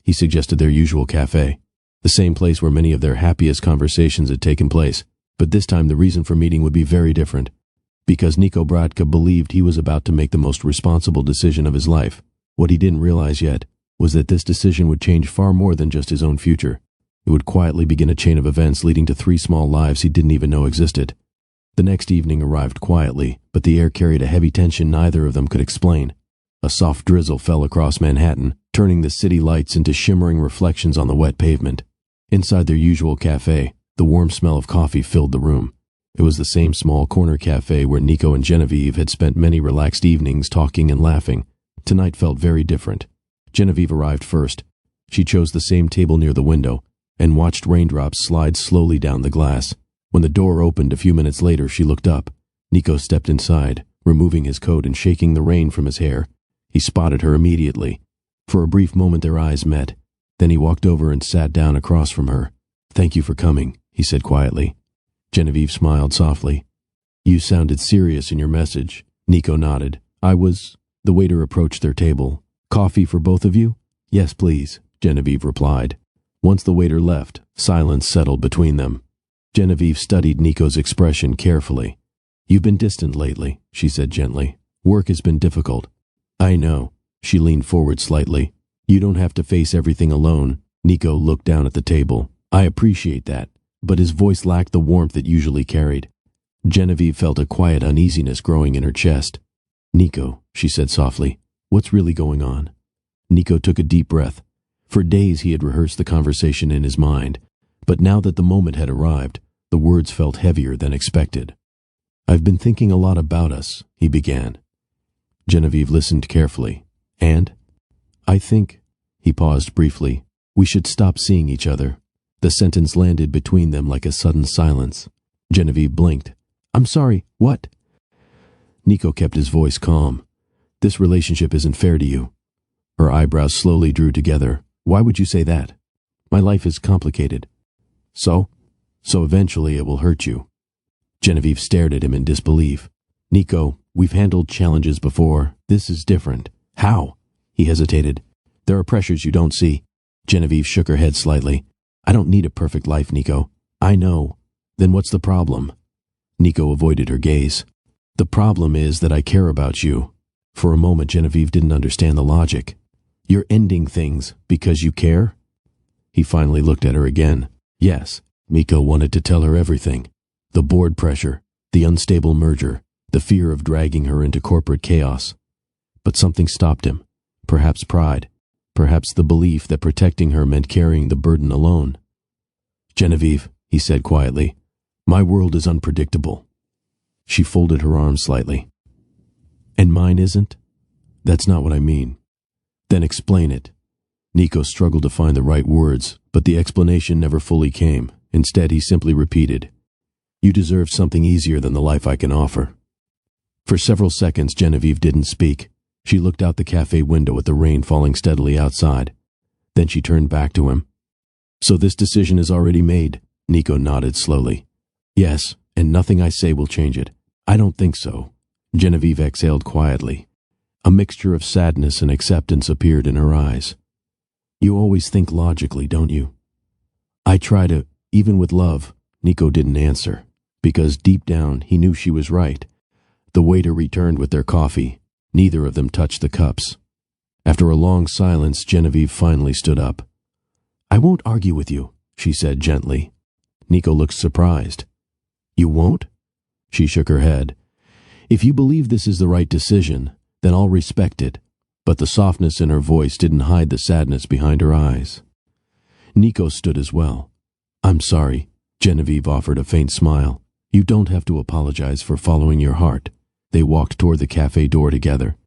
[SPEAKER 1] He suggested their usual cafe, the same place where many of their happiest conversations had taken place. But this time the reason for meeting would be very different. Because Nico Bratka believed he was about to make the most responsible decision of his life. What he didn't realize yet was that this decision would change far more than just his own future. It would quietly begin a chain of events leading to 3 small lives he didn't even know existed. The next evening arrived quietly, but the air carried a heavy tension neither of them could explain. A soft drizzle fell across Manhattan, turning the city lights into shimmering reflections on the wet pavement. Inside their usual cafe, the warm smell of coffee filled the room. It was the same small corner cafe where Nico and Genevieve had spent many relaxed evenings talking and laughing. Tonight felt very different. Genevieve arrived first. She chose the same table near the window and watched raindrops slide slowly down the glass. When the door opened a few minutes later, she looked up. Nico stepped inside, removing his coat and shaking the rain from his hair. He spotted her immediately. For a brief moment their eyes met. Then he walked over and sat down across from her. Thank you for coming, he said quietly. Genevieve smiled softly. You sounded serious in your message. Nico nodded. The waiter approached their table. Coffee for both of you? Yes, please, Genevieve replied. Once the waiter left, silence settled between them. Genevieve studied Nico's expression carefully. You've been distant lately, she said gently. Work has been difficult. I know. She leaned forward slightly. You don't have to face everything alone. Nico looked down at the table. I appreciate that, but his voice lacked the warmth it usually carried. Genevieve felt a quiet uneasiness growing in her chest. Nico, she said softly, what's really going on? Nico took a deep breath. For days he had rehearsed the conversation in his mind, but now that the moment had arrived, the words felt heavier than expected. I've been thinking a lot about us, he began. Genevieve listened carefully. And? I think, he paused briefly, we should stop seeing each other. The sentence landed between them like a sudden silence. Genevieve blinked. I'm sorry, what? Nico kept his voice calm. This relationship isn't fair to you. Her eyebrows slowly drew together. Why would you say that? My life is complicated. So eventually it will hurt you. Genevieve stared at him in disbelief. Nico, we've handled challenges before. This is different. How? He hesitated. There are pressures you don't see. Genevieve shook her head slightly. I don't need a perfect life, Nico. I know. Then what's the problem? Nico avoided her gaze. The problem is that I care about you. For a moment, Genevieve didn't understand the logic. You're ending things because you care? He finally looked at her again. Yes, Nico wanted to tell her everything. The board pressure, the unstable merger, the fear of dragging her into corporate chaos. But something stopped him. Perhaps pride. Perhaps the belief that protecting her meant carrying the burden alone. Genevieve, he said quietly, my world is unpredictable. She folded her arms slightly. And mine isn't? That's not what I mean. Then explain it. Nico struggled to find the right words, but the explanation never fully came. Instead, he simply repeated, "You deserve something easier than the life I can offer." For several seconds, Genevieve didn't speak. She looked out the cafe window at the rain falling steadily outside. Then she turned back to him. "So this decision is already made?" Nico nodded slowly. "Yes, and nothing I say will change it." "I don't think so." Genevieve exhaled quietly. A mixture of sadness and acceptance appeared in her eyes. "You always think logically, don't you?" "I try to, even with love." Nico didn't answer, because deep down he knew she was right. The waiter returned with their coffee. Neither of them touched the cups. After a long silence, Genevieve finally stood up. "I won't argue with you," she said gently. Nico looked surprised. "You won't?" She shook her head. "If you believe this is the right decision, then I'll respect it." But the softness in her voice didn't hide the sadness behind her eyes. Nico stood as well. "I'm sorry," Genevieve offered a faint smile. "You don't have to apologize for following your heart." They walked toward the cafe door together.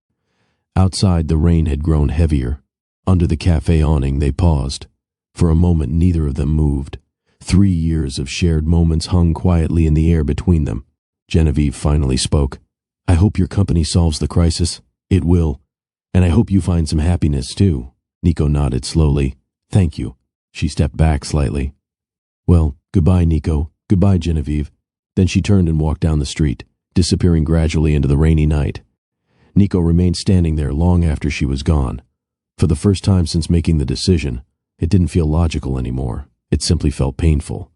[SPEAKER 1] Outside, the rain had grown heavier. Under the cafe awning, they paused. For a moment, neither of them moved. 3 years of shared moments hung quietly in the air between them. Genevieve finally spoke. "I hope your company solves the crisis." "It will. And I hope you find some happiness, too." Nico nodded slowly. "Thank you." She stepped back slightly. "Well, goodbye, Nico. Goodbye, Genevieve." Then she turned and walked down the street, disappearing gradually into the rainy night. Nico remained standing there long after she was gone. For the first time since making the decision, it didn't feel logical anymore. It simply felt painful.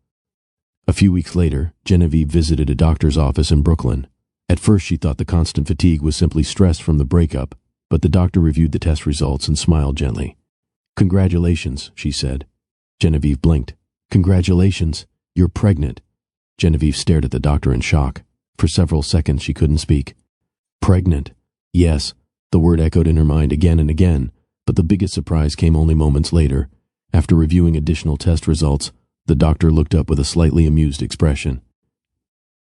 [SPEAKER 1] A few weeks later, Genevieve visited a doctor's office in Brooklyn. At first she thought the constant fatigue was simply stress from the breakup, but the doctor reviewed the test results and smiled gently. "Congratulations," she said. Genevieve blinked. "Congratulations, you're pregnant." Genevieve stared at the doctor in shock. For several seconds she couldn't speak. "Pregnant?" "Yes," the word echoed in her mind again and again, but the biggest surprise came only moments later. After reviewing additional test results, the doctor looked up with a slightly amused expression.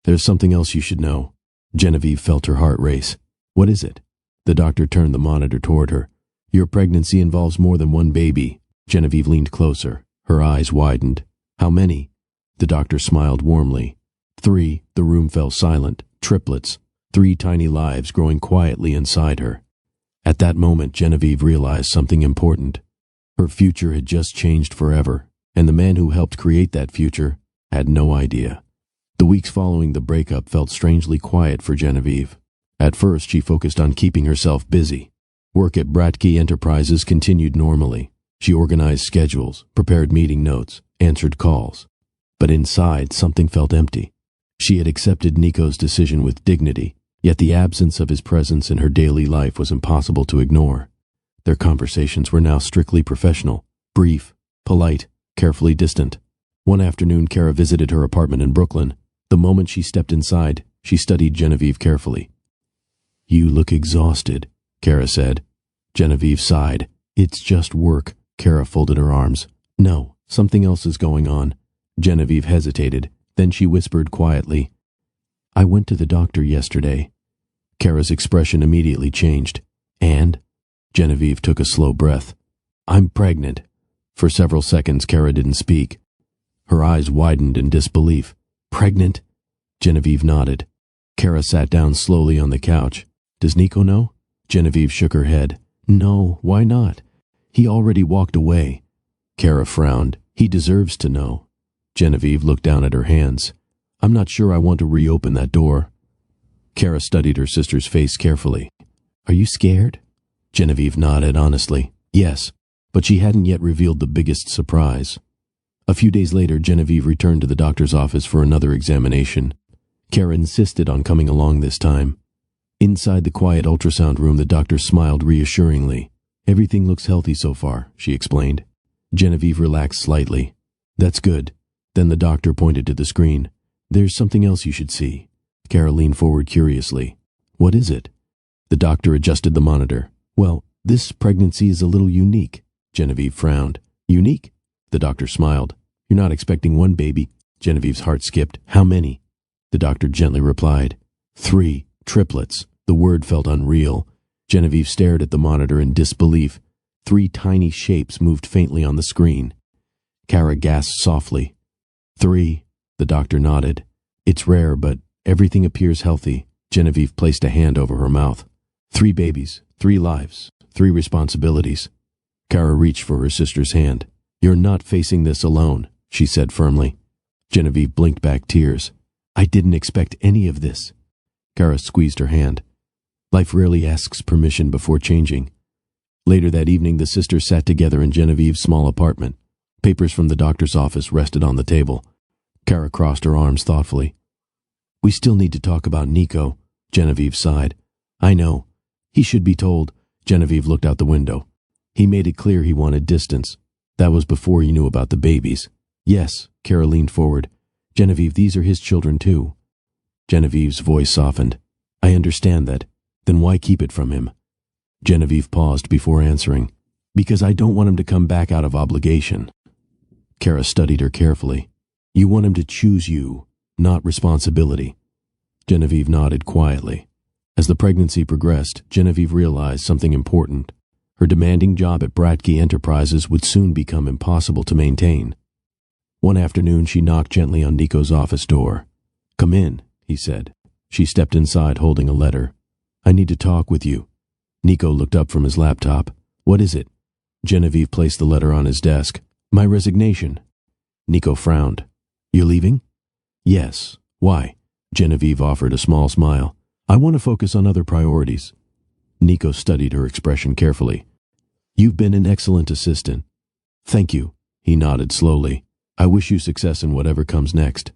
[SPEAKER 1] "There's something else you should know." Genevieve felt her heart race. "What is it?" The doctor turned the monitor toward her. "Your pregnancy involves more than one baby." Genevieve leaned closer. Her eyes widened. "How many?" The doctor smiled warmly. 3. The room fell silent. Triplets. 3 tiny lives growing quietly inside her. At that moment, Genevieve realized something important. Her future had just changed forever, and the man who helped create that future had no idea. The weeks following the breakup felt strangely quiet for Genevieve. At first, she focused on keeping herself busy. Work at Bratke Enterprises continued normally. She organized schedules, prepared meeting notes, answered calls. But inside, something felt empty. She had accepted Nico's decision with dignity, yet the absence of his presence in her daily life was impossible to ignore. Their conversations were now strictly professional, brief, polite, carefully distant. One afternoon, Kara visited her apartment in Brooklyn. The moment she stepped inside, she studied Genevieve carefully. "You look exhausted," Kara said. Genevieve sighed. "It's just work." Kara folded her arms. "No, something else is going on." Genevieve hesitated. Then she whispered quietly, "I went to the doctor yesterday." Kara's expression immediately changed. "And?" Genevieve took a slow breath. "I'm pregnant." For several seconds, Kara didn't speak. Her eyes widened in disbelief. "Pregnant?" Genevieve nodded. Kara sat down slowly on the couch. "Does Nico know?" Genevieve shook her head. "No, why not? He already walked away." Kara frowned. "He deserves to know." Genevieve looked down at her hands. "I'm not sure I want to reopen that door." Kara studied her sister's face carefully. "Are you scared?" Genevieve nodded honestly. "Yes," but she hadn't yet revealed the biggest surprise. A few days later, Genevieve returned to the doctor's office for another examination. Kara insisted on coming along this time. Inside the quiet ultrasound room, the doctor smiled reassuringly. "Everything looks healthy so far," she explained. Genevieve relaxed slightly. "That's good." Then the doctor pointed to the screen. "There's something else you should see." Kara leaned forward curiously. "What is it?" The doctor adjusted the monitor. "Well, this pregnancy is a little unique." Genevieve frowned. "Unique?" The doctor smiled. "You're not expecting one baby." Genevieve's heart skipped. "How many?" The doctor gently replied. 3 triplets. The word felt unreal. Genevieve stared at the monitor in disbelief. 3 tiny shapes moved faintly on the screen. Kara gasped softly. 3, the doctor nodded. It's rare, but everything appears healthy. Genevieve placed a hand over her mouth. 3 babies, 3 lives, 3 responsibilities. Kara reached for her sister's hand. You're not facing this alone, she said firmly. Genevieve blinked back tears. I didn't expect any of this. Kara squeezed her hand. Life rarely asks permission before changing. Later that evening, the sisters sat together in Genevieve's small apartment. Papers from the doctor's office rested on the table. Kara crossed her arms thoughtfully. We still need to talk about Nico, Genevieve sighed. I know. He should be told. Genevieve looked out the window. He made it clear he wanted distance. That was before he knew about the babies. Yes, Kara leaned forward. Genevieve, these are his children too. Genevieve's voice softened. I understand that. Then why keep it from him? Genevieve paused before answering. Because I don't want him to come back out of obligation. Kara studied her carefully. You want him to choose you, not responsibility. Genevieve nodded quietly. As the pregnancy progressed, Genevieve realized something important. Her demanding job at Bratke Enterprises would soon become impossible to maintain. One afternoon, she knocked gently on Nico's office door. Come in, he said. She stepped inside holding a letter. I need to talk with you. Nico looked up from his laptop. What is it? Genevieve placed the letter on his desk. My resignation. Nico frowned. You're leaving? Yes. Why? Genevieve offered a small smile. I want to focus on other priorities. Nico studied her expression carefully. You've been an excellent assistant. Thank you. He nodded slowly. I wish you success in whatever comes next.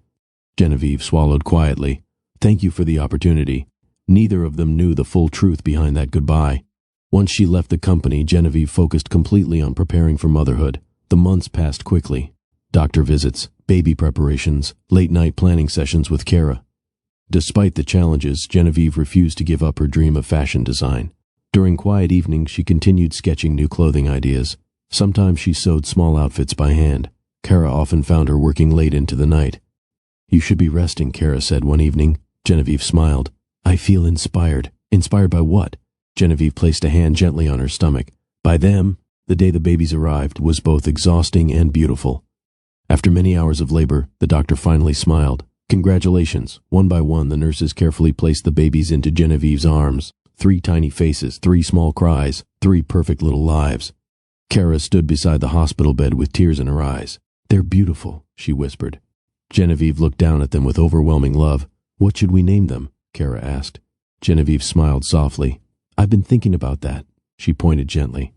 [SPEAKER 1] Genevieve swallowed quietly. Thank you for the opportunity. Neither of them knew the full truth behind that goodbye. Once she left the company, Genevieve focused completely on preparing for motherhood. The months passed quickly. Doctor visits, baby preparations, late-night planning sessions with Kara. Despite the challenges, Genevieve refused to give up her dream of fashion design. During quiet evenings, she continued sketching new clothing ideas. Sometimes she sewed small outfits by hand. Kara often found her working late into the night. You should be resting, Kara said one evening. Genevieve smiled. I feel inspired. Inspired by what? Genevieve placed a hand gently on her stomach. By them. The day the babies arrived was both exhausting and beautiful. After many hours of labor, the doctor finally smiled. Congratulations. One by one, the nurses carefully placed the babies into Genevieve's arms. 3 tiny faces, 3 small cries, 3 perfect little lives. Kara stood beside the hospital bed with tears in her eyes. They're beautiful, she whispered. Genevieve looked down at them with overwhelming love. What should we name them? Kara asked. Genevieve smiled softly. I've been thinking about that. She pointed gently.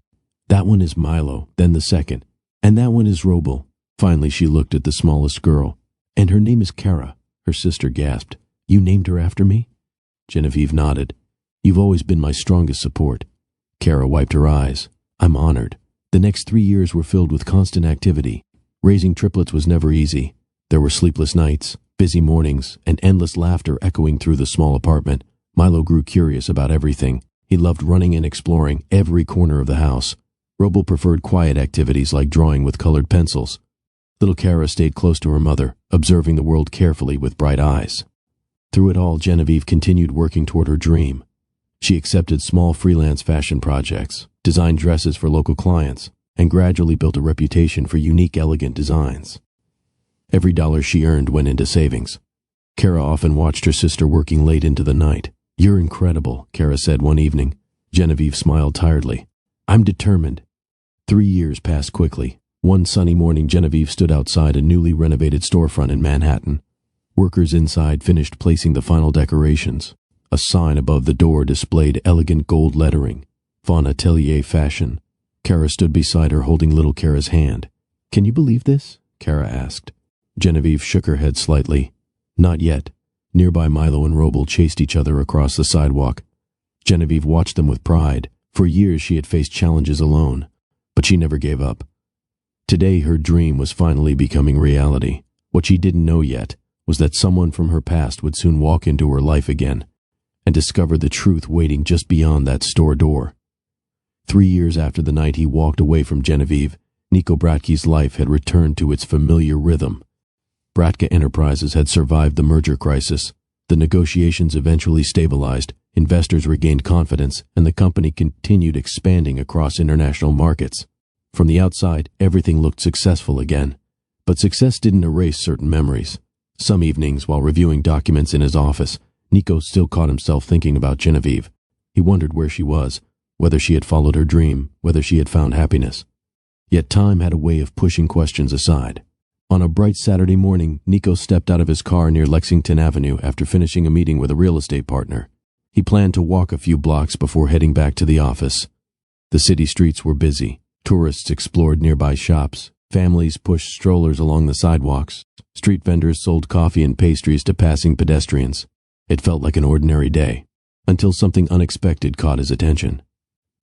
[SPEAKER 1] That one is Milo, then the second. And that one is Roble. Finally, she looked at the smallest girl. And her name is Kara. Her sister gasped. You named her after me? Genevieve nodded. You've always been my strongest support. Kara wiped her eyes. I'm honored. The next 3 years were filled with constant activity. Raising triplets was never easy. There were sleepless nights, busy mornings, and endless laughter echoing through the small apartment. Milo grew curious about everything. He loved running and exploring every corner of the house. Roble preferred quiet activities like drawing with colored pencils. Little Kara stayed close to her mother, observing the world carefully with bright eyes. Through it all, Genevieve continued working toward her dream. She accepted small freelance fashion projects, designed dresses for local clients, and gradually built a reputation for unique, elegant designs. Every dollar she earned went into savings. Kara often watched her sister working late into the night. You're incredible, Kara said one evening. Genevieve smiled tiredly. I'm determined. 3 years passed quickly. One sunny morning, Genevieve stood outside a newly renovated storefront in Manhattan. Workers inside finished placing the final decorations. A sign above the door displayed elegant gold lettering, Von Atelier Fashion. Kara stood beside her holding little Kara's hand. Can you believe this? Kara asked. Genevieve shook her head slightly. Not yet. Nearby, Milo and Roble chased each other across the sidewalk. Genevieve watched them with pride. For years she had faced challenges alone, but she never gave up. Today her dream was finally becoming reality. What she didn't know yet was that someone from her past would soon walk into her life again and discover the truth waiting just beyond that store door. 3 years after the night he walked away from Genevieve, Nico Bratke's life had returned to its familiar rhythm. Bratke Enterprises had survived the merger crisis. The negotiations eventually stabilized, Investors regained confidence, and the company continued expanding across international markets. From the outside, everything looked successful again. But success didn't erase certain memories. Some evenings, while reviewing documents in his office, Nico still caught himself thinking about Genevieve. He wondered where she was, whether she had followed her dream, whether she had found happiness. Yet time had a way of pushing questions aside. On a bright Saturday morning, Nico stepped out of his car near Lexington Avenue after finishing a meeting with a real estate partner. He planned to walk a few blocks before heading back to the office. The city streets were busy. Tourists explored nearby shops. Families pushed strollers along the sidewalks. Street vendors sold coffee and pastries to passing pedestrians. It felt like an ordinary day, until something unexpected caught his attention.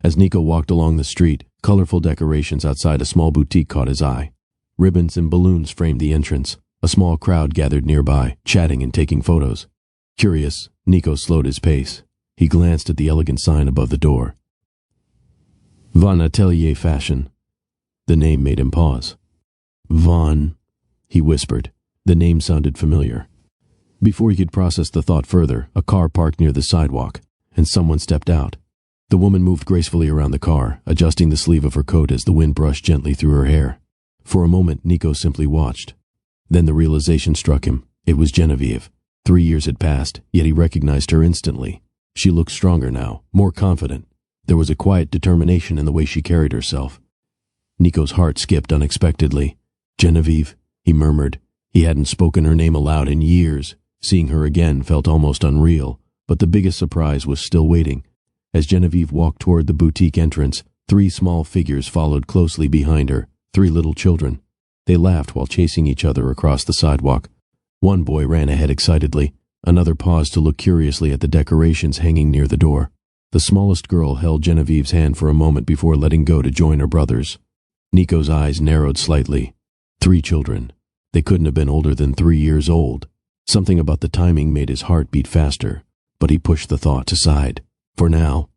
[SPEAKER 1] As Nico walked along the street, colorful decorations outside a small boutique caught his eye. Ribbons and balloons framed the entrance. A small crowd gathered nearby, chatting and taking photos. Curious, Nico slowed his pace. He glanced at the elegant sign above the door. Von Atelier Fashion. The name made him pause. Von, he whispered. The name sounded familiar. Before he could process the thought further, a car parked near the sidewalk, and someone stepped out. The woman moved gracefully around the car, adjusting the sleeve of her coat as the wind brushed gently through her hair. For a moment, Nico simply watched. Then the realization struck him. It was Genevieve. 3 years had passed, yet he recognized her instantly. She looked stronger now, more confident. There was a quiet determination in the way she carried herself. Nico's heart skipped unexpectedly. Genevieve, he murmured. He hadn't spoken her name aloud in years. Seeing her again felt almost unreal, but the biggest surprise was still waiting. As Genevieve walked toward the boutique entrance, 3 small figures followed closely behind her, 3 little children. They laughed while chasing each other across the sidewalk. One boy ran ahead excitedly. Another paused to look curiously at the decorations hanging near the door. The smallest girl held Genevieve's hand for a moment before letting go to join her brothers. Nico's eyes narrowed slightly. 3 children. They couldn't have been older than 3 years old. Something about the timing made his heart beat faster, but he pushed the thought aside. For now.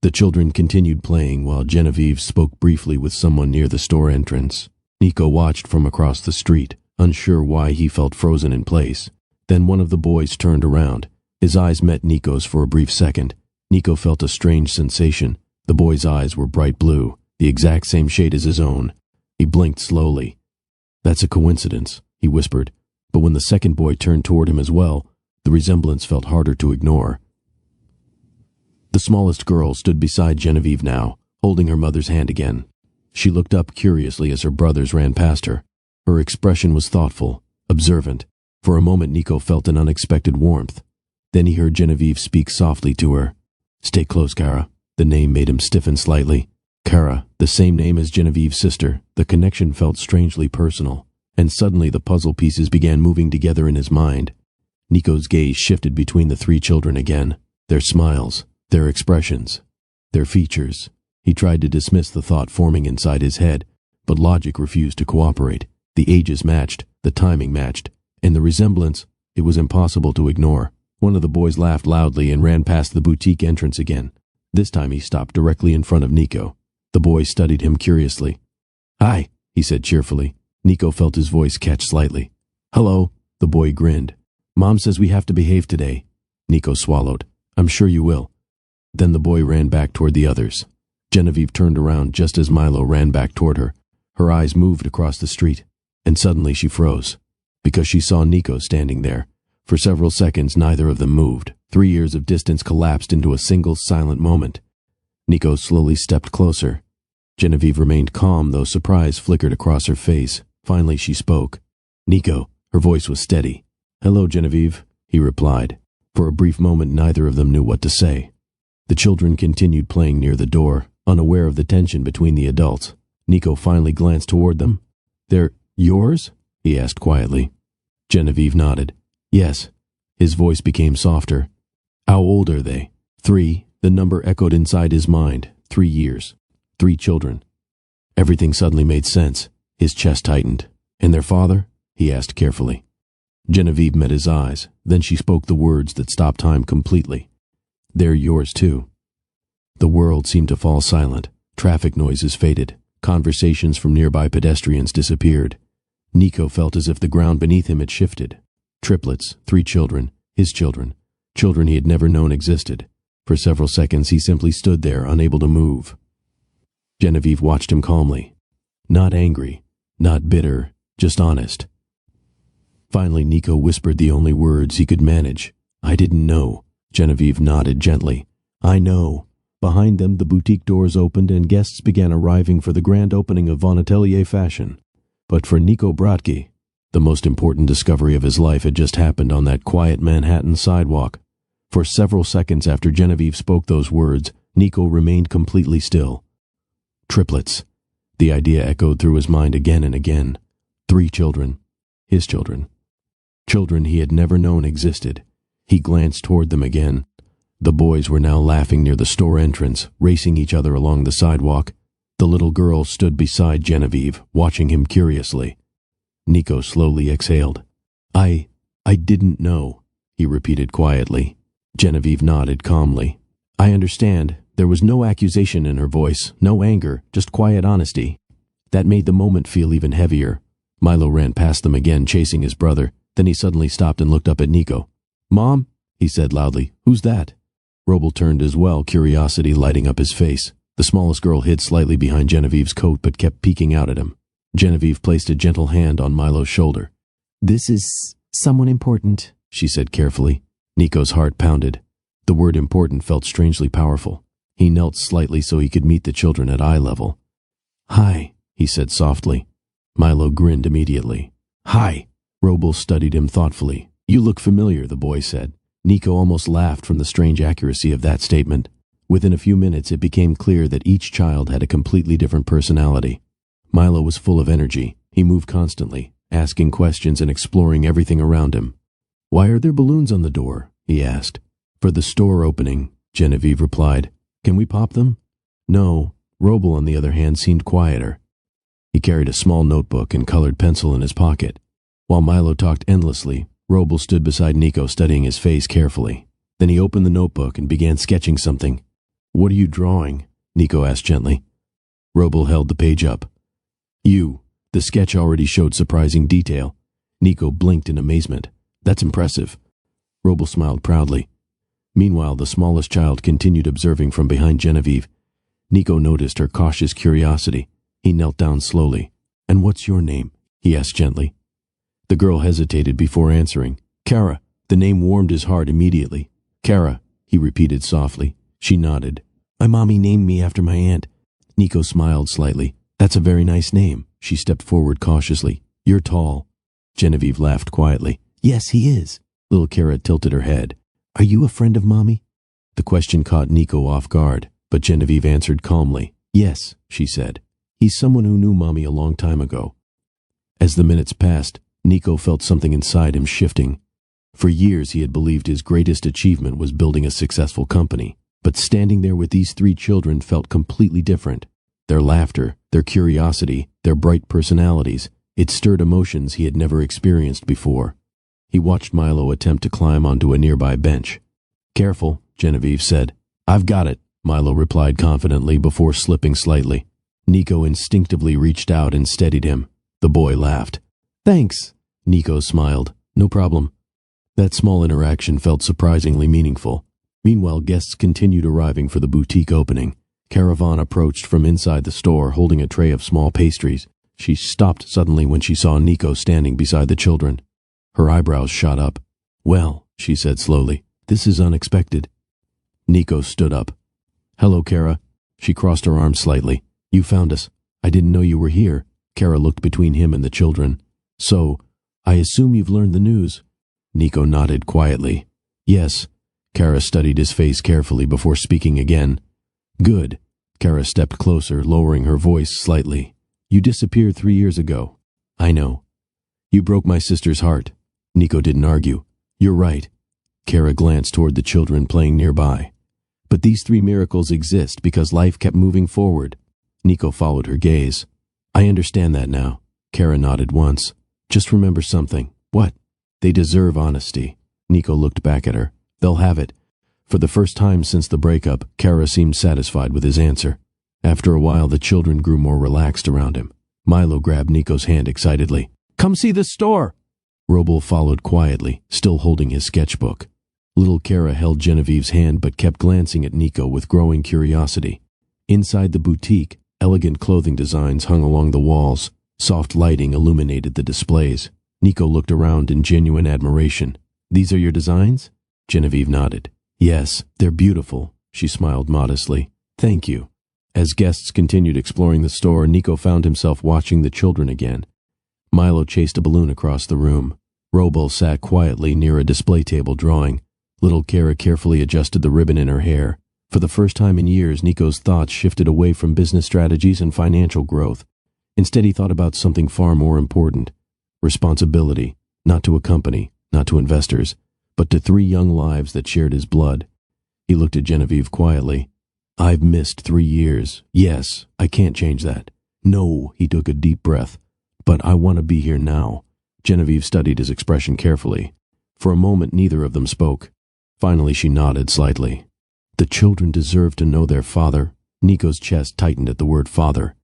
[SPEAKER 1] The children continued playing while Genevieve spoke briefly with someone near the store entrance. Nico watched from across the street, unsure why he felt frozen in place. Then one of the boys turned around. His eyes met Nico's for a brief second. Nico felt a strange sensation. The boy's eyes were bright blue, the exact same shade as his own. He blinked slowly. "That's a coincidence," he whispered. But when the second boy turned toward him as well, the resemblance felt harder to ignore. The smallest girl stood beside Genevieve now, holding her mother's hand again. She looked up curiously as her brothers ran past her. Her expression was thoughtful, observant. For a moment Nico felt an unexpected warmth. Then he heard Genevieve speak softly to her. "Stay close, Kara." The name made him stiffen slightly. Kara, the same name as Genevieve's sister. The connection felt strangely personal. And suddenly the puzzle pieces began moving together in his mind. Nico's gaze shifted between the 3 children again. Their smiles, their expressions, their features. He tried to dismiss the thought forming inside his head, but logic refused to cooperate. The ages matched, the timing matched, and the resemblance, it was impossible to ignore. One of the boys laughed loudly and ran past the boutique entrance again. This time he stopped directly in front of Nico. The boy studied him curiously. "Hi," he said cheerfully. Nico felt his voice catch slightly. "Hello," the boy grinned. "Mom says we have to behave today." Nico swallowed. "I'm sure you will." Then the boy ran back toward the others. Genevieve turned around just as Milo ran back toward her. Her eyes moved across the street, and suddenly she froze, because she saw Nico standing there. For several seconds neither of them moved. 3 years of distance collapsed into a single silent moment. Nico slowly stepped closer. Genevieve remained calm, though surprise flickered across her face. Finally she spoke. "Nico." Her voice was steady. "Hello, Genevieve," he replied. For a brief moment neither of them knew what to say. The children continued playing near the door, unaware of the tension between the adults. Nico finally glanced toward them. "They're yours?" he asked quietly. Genevieve nodded. "Yes." His voice became softer. "How old are they?" 3. The number echoed inside his mind. 3 years. 3 children. Everything suddenly made sense. His chest tightened. "And their father?" he asked carefully. Genevieve met his eyes. Then she spoke the words that stopped time completely. "They're yours too." The world seemed to fall silent. Traffic noises faded. Conversations from nearby pedestrians disappeared. Nico felt as if the ground beneath him had shifted. Triplets, 3 children, his children, children he had never known existed. For several seconds he simply stood there, unable to move. Genevieve watched him calmly. Not angry, not bitter, just honest. Finally, Nico whispered the only words he could manage. "I didn't know." Genevieve nodded gently. "I know." Behind them, the boutique doors opened and guests began arriving for the grand opening of Von Atelier Fashion. But for Nico Bratke, the most important discovery of his life had just happened on that quiet Manhattan sidewalk. For several seconds after Genevieve spoke those words, Nico remained completely still. Triplets. The idea echoed through his mind again and again. 3 children. His children. Children he had never known existed. He glanced toward them again. The boys were now laughing near the store entrance, racing each other along the sidewalk. The little girl stood beside Genevieve, watching him curiously. Nico slowly exhaled. I didn't know," he repeated quietly. Genevieve nodded calmly. "I understand." There was no accusation in her voice, no anger, just quiet honesty. That made the moment feel even heavier. Milo ran past them again, chasing his brother. Then he suddenly stopped and looked up at Nico. "Mom?" he said loudly. "Who's that?" Roble turned as well, curiosity lighting up his face. The smallest girl hid slightly behind Genevieve's coat but kept peeking out at him. Genevieve placed a gentle hand on Milo's shoulder.
[SPEAKER 2] "This is someone important," she said carefully.
[SPEAKER 1] Nico's heart pounded. The word important felt strangely powerful. He knelt slightly so he could meet the children at eye level. "Hi," he said softly. Milo grinned immediately. "Hi." Roble studied him thoughtfully. "You look familiar," the boy said. Nico almost laughed from the strange accuracy of that statement. Within a few minutes it became clear that each child had a completely different personality. Milo was full of energy. He moved constantly, asking questions and exploring everything around him. "Why are there balloons on the door?" he asked. "For the store opening," Genevieve replied. "Can we pop them?" "No." Roble, on the other hand, seemed quieter. He carried a small notebook and colored pencil in his pocket. While Milo talked endlessly, Roble stood beside Nico, studying his face carefully. Then he opened the notebook and began sketching something. "What are you drawing?" Nico asked gently. Roble held the page up. "You." The sketch already showed surprising detail. Nico blinked in amazement. "That's impressive." Roble smiled proudly. Meanwhile, the smallest child continued observing from behind Genevieve. Nico noticed her cautious curiosity. He knelt down slowly. "And what's your name?" he asked gently. The girl hesitated before answering. "Kara." The name warmed his heart immediately. "Kara," he repeated softly. She nodded. "My mommy named me after my aunt." Nico smiled slightly. "That's a very nice name." She stepped forward cautiously. "You're tall." Genevieve laughed quietly. "Yes, he is." Little Kara tilted her head. "Are you a friend of mommy?" The question caught Nico off guard, but Genevieve answered calmly. "Yes," she said. "He's someone who knew mommy a long time ago." As the minutes passed, Nico felt something inside him shifting. For years he had believed his greatest achievement was building a successful company, but standing there with these 3 children felt completely different. Their laughter, their curiosity, their bright personalities, it stirred emotions he had never experienced before. He watched Milo attempt to climb onto a nearby bench. "Careful," Genevieve said. "I've got it," Milo replied confidently before slipping slightly. Nico instinctively reached out and steadied him. The boy laughed. "Thanks." Nico smiled. "No problem." That small interaction felt surprisingly meaningful. Meanwhile, guests continued arriving for the boutique opening. Caravan approached from inside the store, holding a tray of small pastries. She stopped suddenly when she saw Nico standing beside the children. Her eyebrows shot up. "Well," she said slowly, "this is unexpected." Nico stood up. "Hello, Kara." She crossed her arms slightly. "You found us. I didn't know you were here." Kara looked between him and the children. "So, I assume you've learned the news." Nico nodded quietly. "Yes." Kara studied his face carefully before speaking again. "Good." Kara stepped closer, lowering her voice slightly. "You disappeared 3 years ago." "I know." "You broke my sister's heart." Nico didn't argue. "You're right." Kara glanced toward the children playing nearby. "But these 3 miracles exist because life kept moving forward." Nico followed her gaze. "I understand that now." Kara nodded once. "Just remember something." "What?" "They deserve honesty." Nico looked back at her. "They'll have it." For the first time since the breakup, Kara seemed satisfied with his answer. After a while, the children grew more relaxed around him. Milo grabbed Nico's hand excitedly. "Come see the store!" Roble followed quietly, still holding his sketchbook. Little Kara held Genevieve's hand but kept glancing at Nico with growing curiosity. Inside the boutique, elegant clothing designs hung along the walls. Soft lighting illuminated the displays. Nico looked around in genuine admiration. "These are your designs?" Genevieve nodded. "Yes, they're beautiful," she smiled modestly. "Thank you." As guests continued exploring the store, Nico found himself watching the children again. Milo chased a balloon across the room. Robo sat quietly near a display table drawing. Little Kara carefully adjusted the ribbon in her hair. For the first time in years, Nico's thoughts shifted away from business strategies and financial growth. Instead, he thought about something far more important. Responsibility, not to a company, not to investors, but to 3 young lives that shared his blood. He looked at Genevieve quietly. "I've missed 3 years. Yes, I can't change that. No," he took a deep breath. "But I want to be here now." Genevieve studied his expression carefully. For a moment, neither of them spoke. Finally, she nodded slightly. "The children deserve to know their father." Nico's chest tightened at the word father.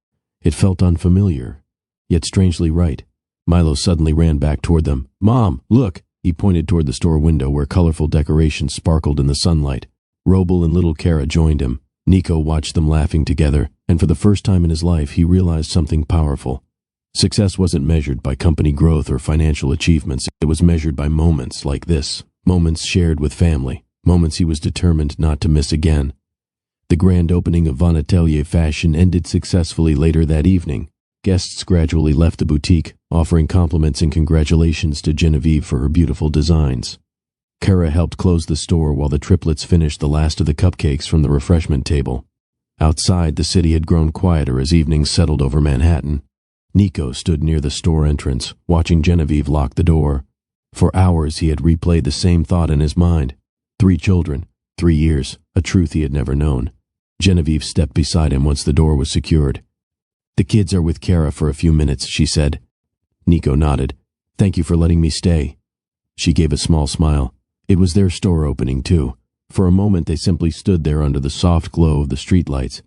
[SPEAKER 1] It felt unfamiliar, yet strangely right. Milo suddenly ran back toward them. "Mom, look!" He pointed toward the store window where colorful decorations sparkled in the sunlight. Roble and little Kara joined him. Nico watched them laughing together, and for the first time in his life he realized something powerful. Success wasn't measured by company growth or financial achievements. It was measured by moments like this. Moments shared with family. Moments he was determined not to miss again. The grand opening of Von Atelier Fashion ended successfully later that evening. Guests gradually left the boutique, offering compliments and congratulations to Genevieve for her beautiful designs. Kara helped close the store while the triplets finished the last of the cupcakes from the refreshment table. Outside, the city had grown quieter as evenings settled over Manhattan. Nico stood near the store entrance, watching Genevieve lock the door. For hours he had replayed the same thought in his mind. 3 children, 3 years, a truth he had never known. Genevieve stepped beside him once the door was secured. "The kids are with Kara for a few minutes," she said. Nico nodded. "Thank you for letting me stay." She gave a small smile. It was their store opening, too. For a moment they simply stood there under the soft glow of the streetlights.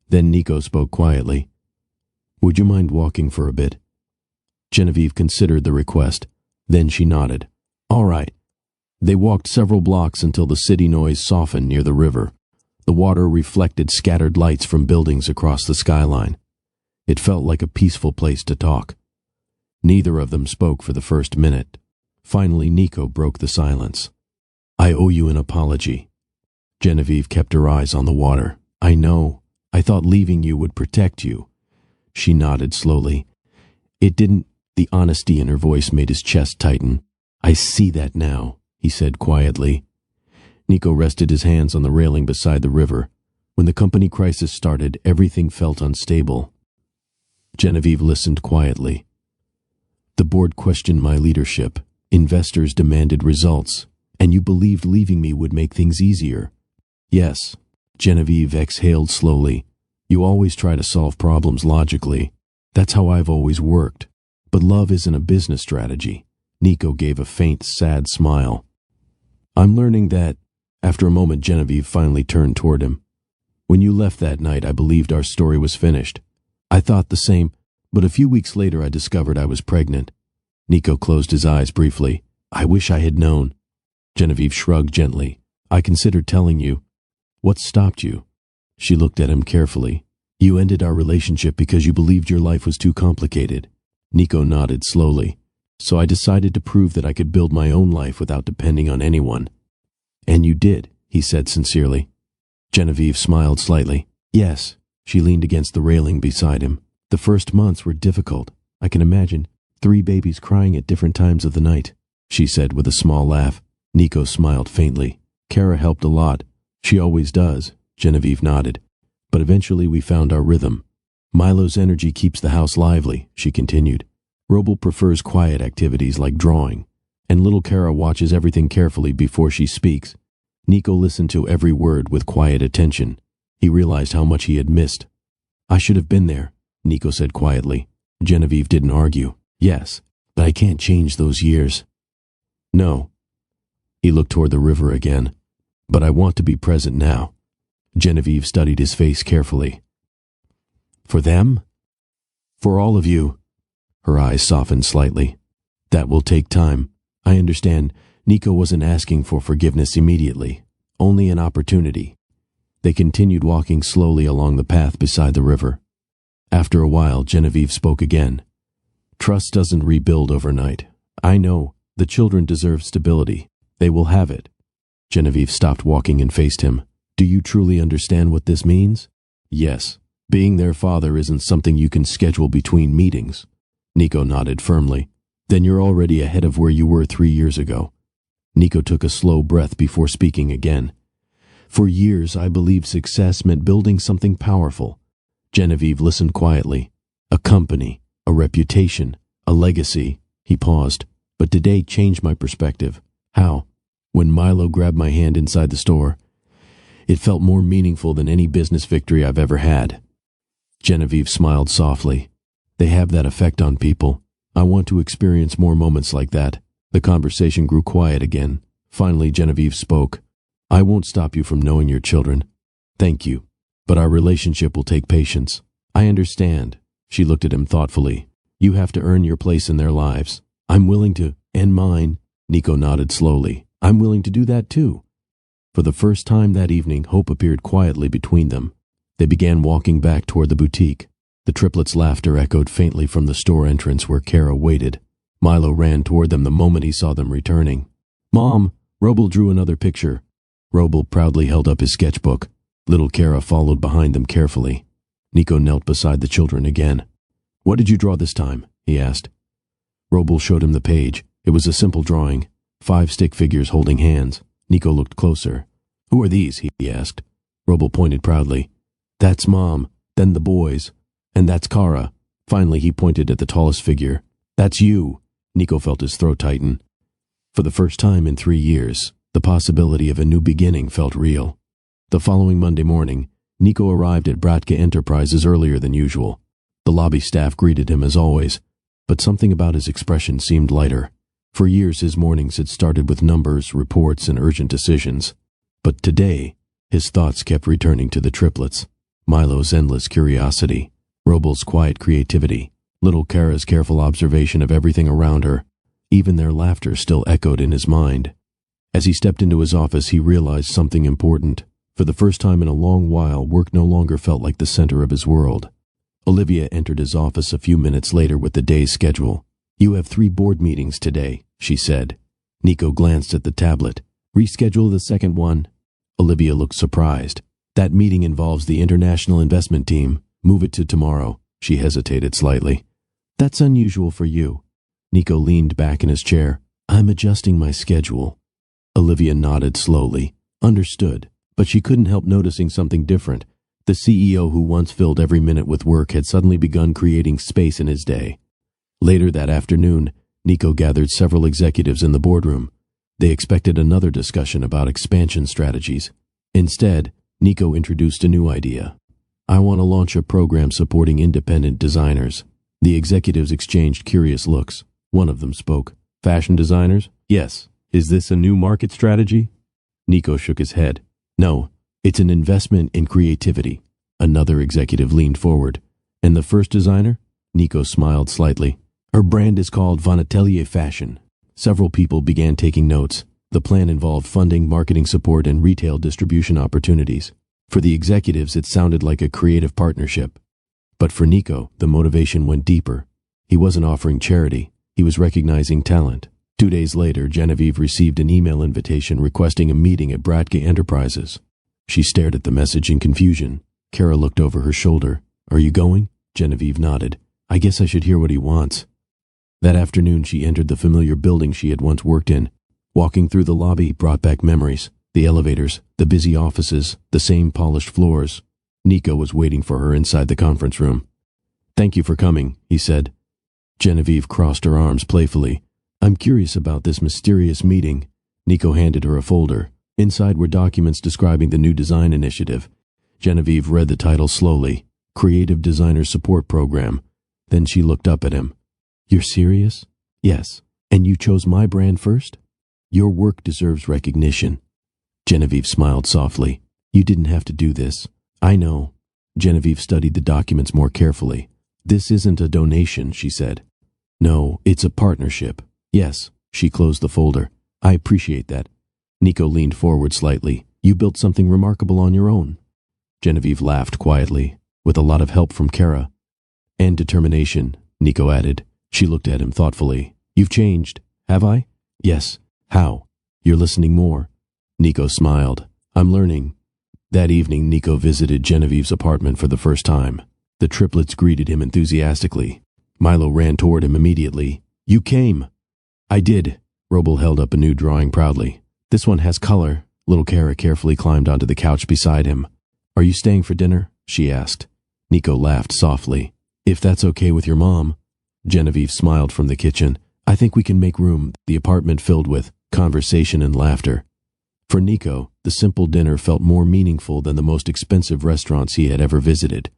[SPEAKER 1] Then Nico spoke quietly. "Would you mind walking for a bit?" Genevieve considered the request. Then she nodded. "All right." They walked several blocks until the city noise softened near the river. The water reflected scattered lights from buildings across the skyline. It felt like a peaceful place to talk. Neither of them spoke for the first minute. Finally, Nico broke the silence. "I owe you an apology." Genevieve kept her eyes on the water. "I know. I thought leaving you would protect you." She nodded slowly. It didn't. The honesty in her voice made his chest tighten. "I see that now," he said quietly. Nico rested his hands on the railing beside the river. When the company crisis started, everything felt unstable. Genevieve listened quietly. "The board questioned my leadership. Investors demanded results. And you believed leaving me would make things easier." "Yes." Genevieve exhaled slowly. "You always try to solve problems logically. That's how I've always worked. But love isn't a business strategy." Nico gave a faint, sad smile. "I'm learning that." After a moment, Genevieve finally turned toward him. "When you left that night, I believed our story was finished. I thought the same, but a few weeks later I discovered I was pregnant." Nico closed his eyes briefly. "I wish I had known." Genevieve shrugged gently. "I considered telling you." "What stopped you?" She looked at him carefully. "You ended our relationship because you believed your life was too complicated." Nico nodded slowly. "So I decided to prove that I could build my own life without depending on anyone." "And you did," he said sincerely. Genevieve smiled slightly. "Yes." She leaned against the railing beside him. "The first months were difficult. I can imagine 3 babies crying at different times of the night," she said with a small laugh. Nico smiled faintly. "Kara helped a lot. She always does." Genevieve nodded. "But eventually we found our rhythm. Milo's energy keeps the house lively," she continued. "Roble prefers quiet activities like drawing, and little Kara watches everything carefully before she speaks." Nico listened to every word with quiet attention. He realized how much he had missed. "I should have been there," Nico said quietly. Genevieve didn't argue. "Yes, but I can't change those years." "No." He looked toward the river again. "But I want to be present now." Genevieve studied his face carefully. "For them?" "For all of you." Her eyes softened slightly. "That will take time. I understand. Nico wasn't asking for forgiveness immediately, only an opportunity. They continued walking slowly along the path beside the river. After a while, Genevieve spoke again. Trust doesn't rebuild overnight. I know. The children deserve stability. They will have it. Genevieve stopped walking and faced him. Do you truly understand what this means? Yes. Being their father isn't something you can schedule between meetings. Nico nodded firmly. Then you're already ahead of where you were 3 years ago. Nico took a slow breath before speaking again. For years, I believed success meant building something powerful. Genevieve listened quietly. A company, a reputation, a legacy. He paused. But today changed my perspective. How? When Milo grabbed my hand inside the store, it felt more meaningful than any business victory I've ever had. Genevieve smiled softly. They have that effect on people. I want to experience more moments like that. The conversation grew quiet again. Finally, Genevieve spoke. I won't stop you from knowing your children. Thank you. But our relationship will take patience. I understand. She looked at him thoughtfully. You have to earn your place in their lives. I'm willing to, and mine. Nico nodded slowly. I'm willing to do that too. For the first time that evening, hope appeared quietly between them. They began walking back toward the boutique. The triplets' laughter echoed faintly from the store entrance where Kara waited. Milo ran toward them the moment he saw them returning. Mom! Roble drew another picture. Roble proudly held up his sketchbook. Little Kara followed behind them carefully. Nico knelt beside the children again. What did you draw this time? He asked. Roble showed him the page. It was a simple drawing. 5 stick figures holding hands. Nico looked closer. Who are these? He asked. Roble pointed proudly. That's Mom, then the boys, and that's Kara. Finally, he pointed at the tallest figure. That's you. Nico felt his throat tighten. For the first time in 3 years, the possibility of a new beginning felt real. The following Monday morning, Nico arrived at Bratke Enterprises earlier than usual. The lobby staff greeted him as always, but something about his expression seemed lighter. For years his mornings had started with numbers, reports, and urgent decisions. But today, his thoughts kept returning to the triplets. Milo's endless curiosity, Roble's quiet creativity, little Kara's careful observation of everything around her. Even their laughter still echoed in his mind. As he stepped into his office, he realized something important. For the first time in a long while, work no longer felt like the center of his world. Olivia entered his office a few minutes later with the day's schedule. You have 3 board meetings today, she said. Nico glanced at the tablet. Reschedule the second one. Olivia looked surprised. That meeting involves the international investment team. Move it to tomorrow. She hesitated slightly. That's unusual for you. Nico leaned back in his chair. I'm adjusting my schedule. Olivia nodded slowly. Understood. But she couldn't help noticing something different. The CEO who once filled every minute with work had suddenly begun creating space in his day. Later that afternoon, Nico gathered several executives in the boardroom. They expected another discussion about expansion strategies. Instead, Nico introduced a new idea. I want to launch a program supporting independent designers. The executives exchanged curious looks. One of them spoke. Fashion designers? Yes. Is this a new market strategy? Nico shook his head. No, it's an investment in creativity. Another executive leaned forward. And the first designer? Nico smiled slightly. Her brand is called Von Atelier Fashion. Several people began taking notes. The plan involved funding, marketing support, and retail distribution opportunities. For the executives, it sounded like a creative partnership. But for Nico, the motivation went deeper. He wasn't offering charity. He was recognizing talent. 2 days later, Genevieve received an email invitation requesting a meeting at Bratke Enterprises. She stared at the message in confusion. Kara looked over her shoulder. Are you going? Genevieve nodded. I guess I should hear what he wants. That afternoon, she entered the familiar building she had once worked in. Walking through the lobby brought back memories. The elevators, the busy offices, the same polished floors. Nico was waiting for her inside the conference room. Thank you for coming, he said. Genevieve crossed her arms playfully. I'm curious about this mysterious meeting. Nico handed her a folder. Inside were documents describing the new design initiative. Genevieve read the title slowly. Creative Designer Support Program. Then she looked up at him. You're serious? Yes. And you chose my brand first? Your work deserves recognition. Genevieve smiled softly. You didn't have to do this. I know. Genevieve studied the documents more carefully. This isn't a donation, she said. No, it's a partnership. Yes, she closed the folder. I appreciate that. Nico leaned forward slightly. You built something remarkable on your own. Genevieve laughed quietly, with a lot of help from Kara. And determination, Nico added. She looked at him thoughtfully. You've changed, have I? Yes. How? You're listening more. Nico smiled. I'm learning. That evening, Nico visited Genevieve's apartment for the first time. The triplets greeted him enthusiastically. Milo ran toward him immediately. You came. I did. Roble held up a new drawing proudly. This one has color. Little Kara carefully climbed onto the couch beside him. Are you staying for dinner? She asked. Nico laughed softly. If that's okay with your mom. Genevieve smiled from the kitchen. I think we can make room. The apartment filled with conversation and laughter. For Nico, the simple dinner felt more meaningful than the most expensive restaurants he had ever visited.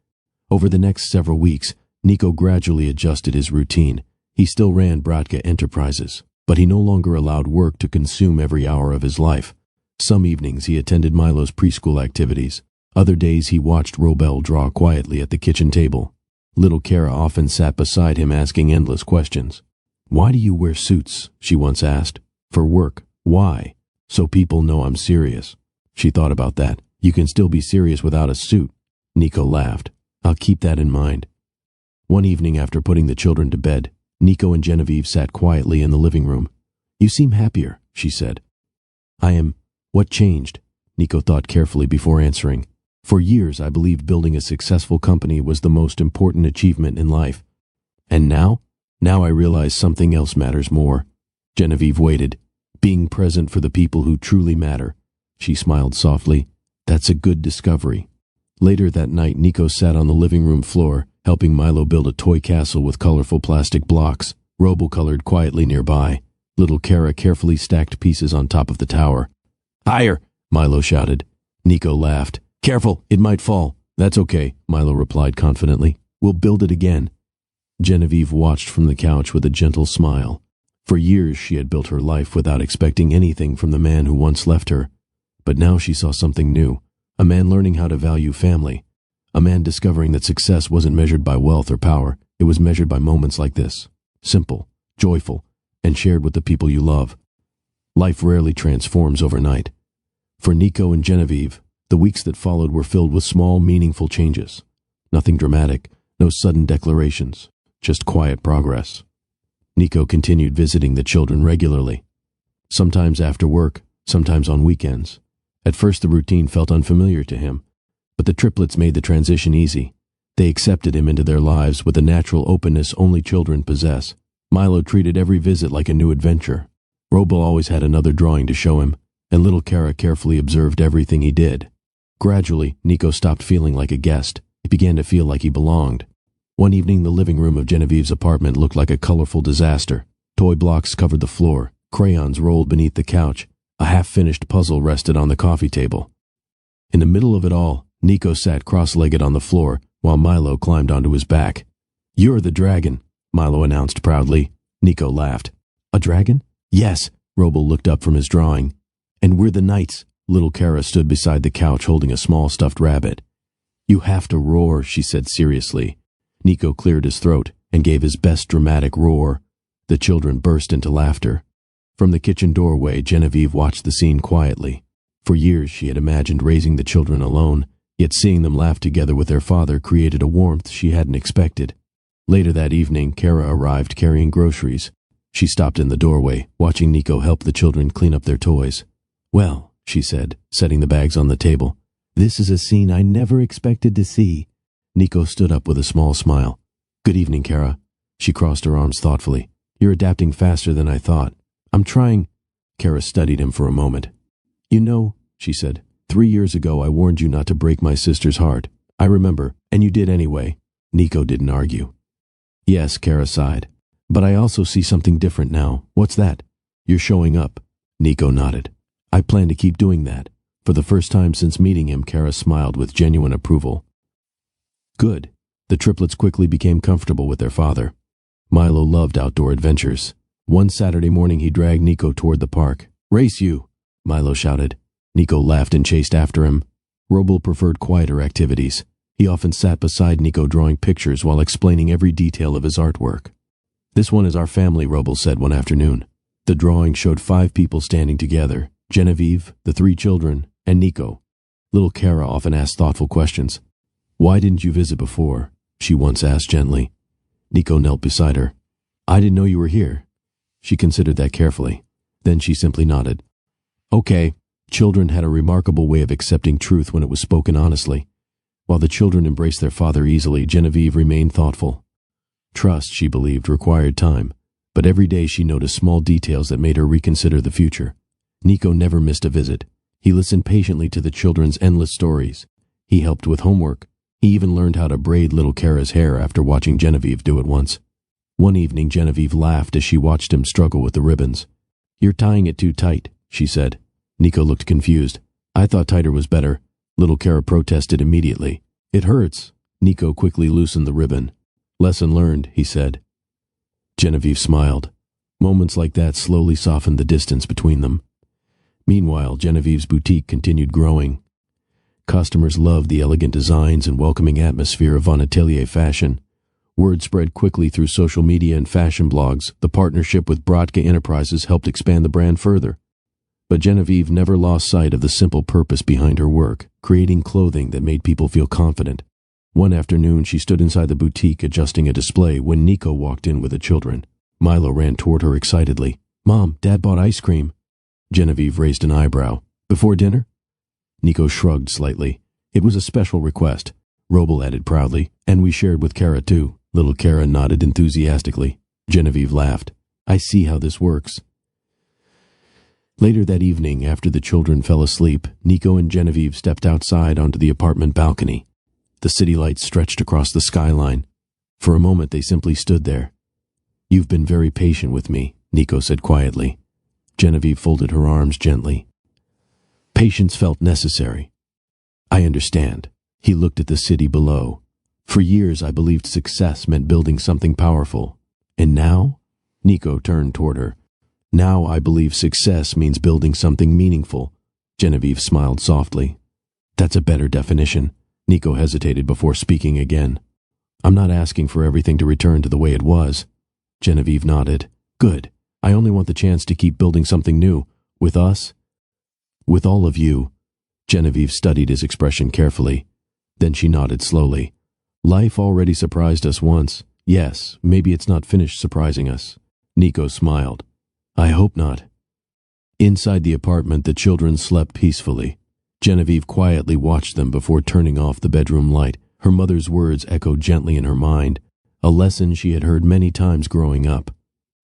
[SPEAKER 1] Over the next several weeks, Nico gradually adjusted his routine. He still ran Bratka Enterprises, but he no longer allowed work to consume every hour of his life. Some evenings he attended Milo's preschool activities. Other days he watched Robel draw quietly at the kitchen table. Little Kara often sat beside him asking endless questions. Why do you wear suits? She once asked. For work. Why? So people know I'm serious. She thought about that. You can still be serious without a suit. Nico laughed. I'll keep that in mind. One evening after putting the children to bed, Nico and Genevieve sat quietly in the living room. You seem happier, she said. I am. What changed? Nico thought carefully before answering. For years I believed building a successful company was the most important achievement in life. And now? Now I realize something else matters more. Genevieve waited. Being present for the people who truly matter. She smiled softly. That's a good discovery. Later that night, Nico sat on the living room floor, helping Milo build a toy castle with colorful plastic blocks. Roble colored quietly nearby. Little Kara carefully stacked pieces on top of the tower. Higher! Milo shouted. Nico laughed. Careful, it might fall. That's okay, Milo replied confidently. We'll build it again. Genevieve watched from the couch with a gentle smile. For years she had built her life without expecting anything from the man who once left her. But now she saw something new. A man learning how to value family. A man discovering that success wasn't measured by wealth or power. It was measured by moments like this. Simple, joyful, and shared with the people you love. Life rarely transforms overnight. For Nico and Genevieve, the weeks that followed were filled with small, meaningful changes. Nothing dramatic, no sudden declarations, just quiet progress. Nico continued visiting the children regularly. Sometimes after work, sometimes on weekends. At first the routine felt unfamiliar to him, but the triplets made the transition easy. They accepted him into their lives with the natural openness only children possess. Milo treated every visit like a new adventure. Roble always had another drawing to show him, and little Kara carefully observed everything he did. Gradually, Nico stopped feeling like a guest. He began to feel like he belonged. One evening, the living room of Genevieve's apartment looked like a colorful disaster. Toy blocks covered the floor, crayons rolled beneath the couch, a half-finished puzzle rested on the coffee table. In the middle of it all, Nico sat cross-legged on the floor, while Milo climbed onto his back. You're the dragon, Milo announced proudly. Nico laughed. A dragon? Yes, Roble looked up from his drawing. And we're the knights. Little Kara stood beside the couch holding a small stuffed rabbit. You have to roar, she said seriously. Nico cleared his throat and gave his best dramatic roar. The children burst into laughter. From the kitchen doorway, Genevieve watched the scene quietly. For years she had imagined raising the children alone, yet seeing them laugh together with their father created a warmth she hadn't expected. Later that evening, Kara arrived carrying groceries. She stopped in the doorway, watching Nico help the children clean up their toys. Well, she said, setting the bags on the table, this is a scene I never expected to see. Nico stood up with a small smile. Good evening, Kara. She crossed her arms thoughtfully. You're adapting faster than I thought. I'm trying. Kara studied him for a moment. You know, she said, 3 years ago I warned you not to break my sister's heart. I remember, and you did anyway. Nico didn't argue. Yes, Kara sighed. But I also see something different now. What's that? You're showing up. Nico nodded. I plan to keep doing that. For the first time since meeting him, Kara smiled with genuine approval. Good. The triplets quickly became comfortable with their father. Milo loved outdoor adventures. One Saturday morning he dragged Nico toward the park. Race you, Milo shouted. Nico laughed and chased after him. Roble preferred quieter activities. He often sat beside Nico drawing pictures while explaining every detail of his artwork. This one is our family, Roble said one afternoon. The drawing showed 5 people standing together: Genevieve, the 3 children, and Nico. Little Kara often asked thoughtful questions. "Why didn't you visit before?" she once asked gently. Nico knelt beside her. "I didn't know you were here." She considered that carefully. Then she simply nodded. "Okay." Children had a remarkable way of accepting truth when it was spoken honestly. While the children embraced their father easily, Genevieve remained thoughtful. Trust, she believed, required time, but every day she noticed small details that made her reconsider the future. Nico never missed a visit. He listened patiently to the children's endless stories. He helped with homework. He even learned how to braid little Kara's hair after watching Genevieve do it once. One evening, Genevieve laughed as she watched him struggle with the ribbons. "You're tying it too tight," she said. Nico looked confused. "I thought tighter was better." Little Kara protested immediately. "It hurts." Nico quickly loosened the ribbon. "Lesson learned," he said. Genevieve smiled. Moments like that slowly softened the distance between them. Meanwhile, Genevieve's boutique continued growing. Customers loved the elegant designs and welcoming atmosphere of Von Atelier fashion. Word spread quickly through social media and fashion blogs. The partnership with Brodka Enterprises helped expand the brand further. But Genevieve never lost sight of the simple purpose behind her work: creating clothing that made people feel confident. One afternoon, she stood inside the boutique adjusting a display when Nico walked in with the children. Milo ran toward her excitedly. "Mom, Dad bought ice cream." Genevieve raised an eyebrow. "Before dinner?" Nico shrugged slightly. "It was a special request," Roble added proudly, "and we shared with Kara too." Little Kara nodded enthusiastically. Genevieve laughed. "I see how this works." Later that evening, after the children fell asleep, Nico and Genevieve stepped outside onto the apartment balcony. The city lights stretched across the skyline. For a moment they simply stood there. "You've been very patient with me," Nico said quietly. Genevieve folded her arms gently. "Patience felt necessary." "I understand." He looked at the city below. "For years I believed success meant building something powerful. And now?" Nico turned toward her. "Now I believe success means building something meaningful." Genevieve smiled softly. "That's a better definition." Nico hesitated before speaking again. "I'm not asking for everything to return to the way it was." Genevieve nodded. "Good. I only want the chance to keep building something new. With us. With all of you." Genevieve studied his expression carefully. Then she nodded slowly. "Life already surprised us once. Yes, maybe it's not finished surprising us." Nico smiled. "I hope not." Inside the apartment, the children slept peacefully. Genevieve quietly watched them before turning off the bedroom light. Her mother's words echoed gently in her mind, a lesson she had heard many times growing up.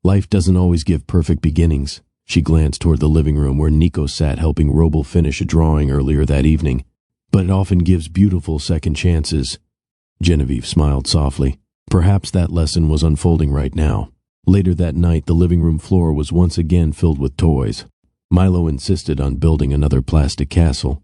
[SPEAKER 1] Life doesn't always give perfect beginnings. She glanced toward the living room where Nico sat helping Roble finish a drawing earlier that evening. "But it often gives beautiful second chances." Genevieve smiled softly. Perhaps that lesson was unfolding right now. Later that night, the living room floor was once again filled with toys. Milo insisted on building another plastic castle.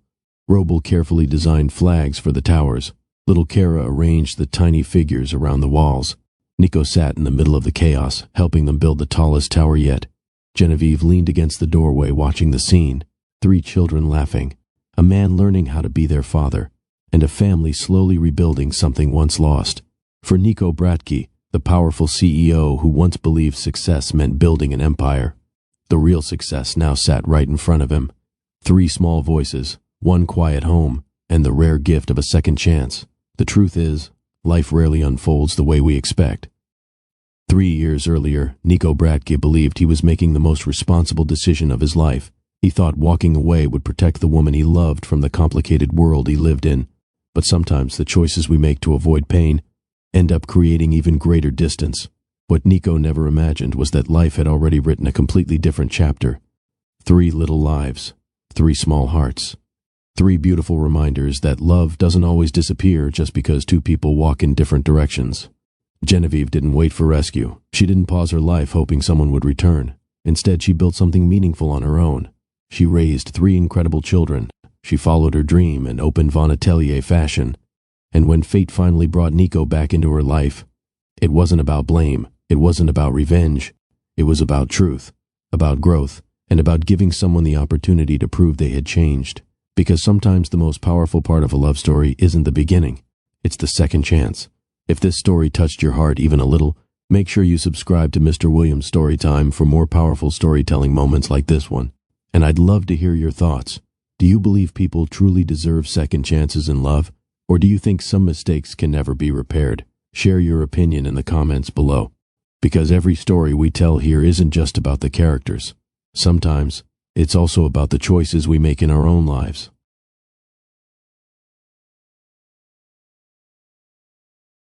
[SPEAKER 1] Roble carefully designed flags for the towers. Little Kara arranged the tiny figures around the walls. Nico sat in the middle of the chaos, helping them build the tallest tower yet. Genevieve leaned against the doorway watching the scene. 3 children laughing, a man learning how to be their father, and a family slowly rebuilding something once lost. For Nico Bratke, the powerful CEO who once believed success meant building an empire, the real success now sat right in front of him. 3 small voices, 1 quiet home, and the rare gift of a second chance. The truth is, life rarely unfolds the way we expect. 3 years earlier, Nico Bratke believed he was making the most responsible decision of his life. He thought walking away would protect the woman he loved from the complicated world he lived in. But sometimes the choices we make to avoid pain end up creating even greater distance. What Nico never imagined was that life had already written a completely different chapter. 3 little lives, 3 small hearts, 3 beautiful reminders that love doesn't always disappear just because 2 people walk in different directions. Genevieve didn't wait for rescue. She didn't pause her life hoping someone would return. Instead, she built something meaningful on her own. She raised 3 incredible children. She followed her dream and opened Von Atelier Fashion. And when fate finally brought Nico back into her life, it wasn't about blame. It wasn't about revenge. It was about truth, about growth, and about giving someone the opportunity to prove they had changed. Because sometimes the most powerful part of a love story isn't the beginning. It's the second chance. If this story touched your heart even a little, Make sure you subscribe to Mr. Williams Storytime for more powerful storytelling moments like this one. And I'd love to hear your thoughts. Do you believe people truly deserve second chances in love? Or do you think some mistakes can never be repaired? Share your opinion in the comments below. Because every story we tell here isn't just about the characters. Sometimes, it's also about the choices we make in our own lives.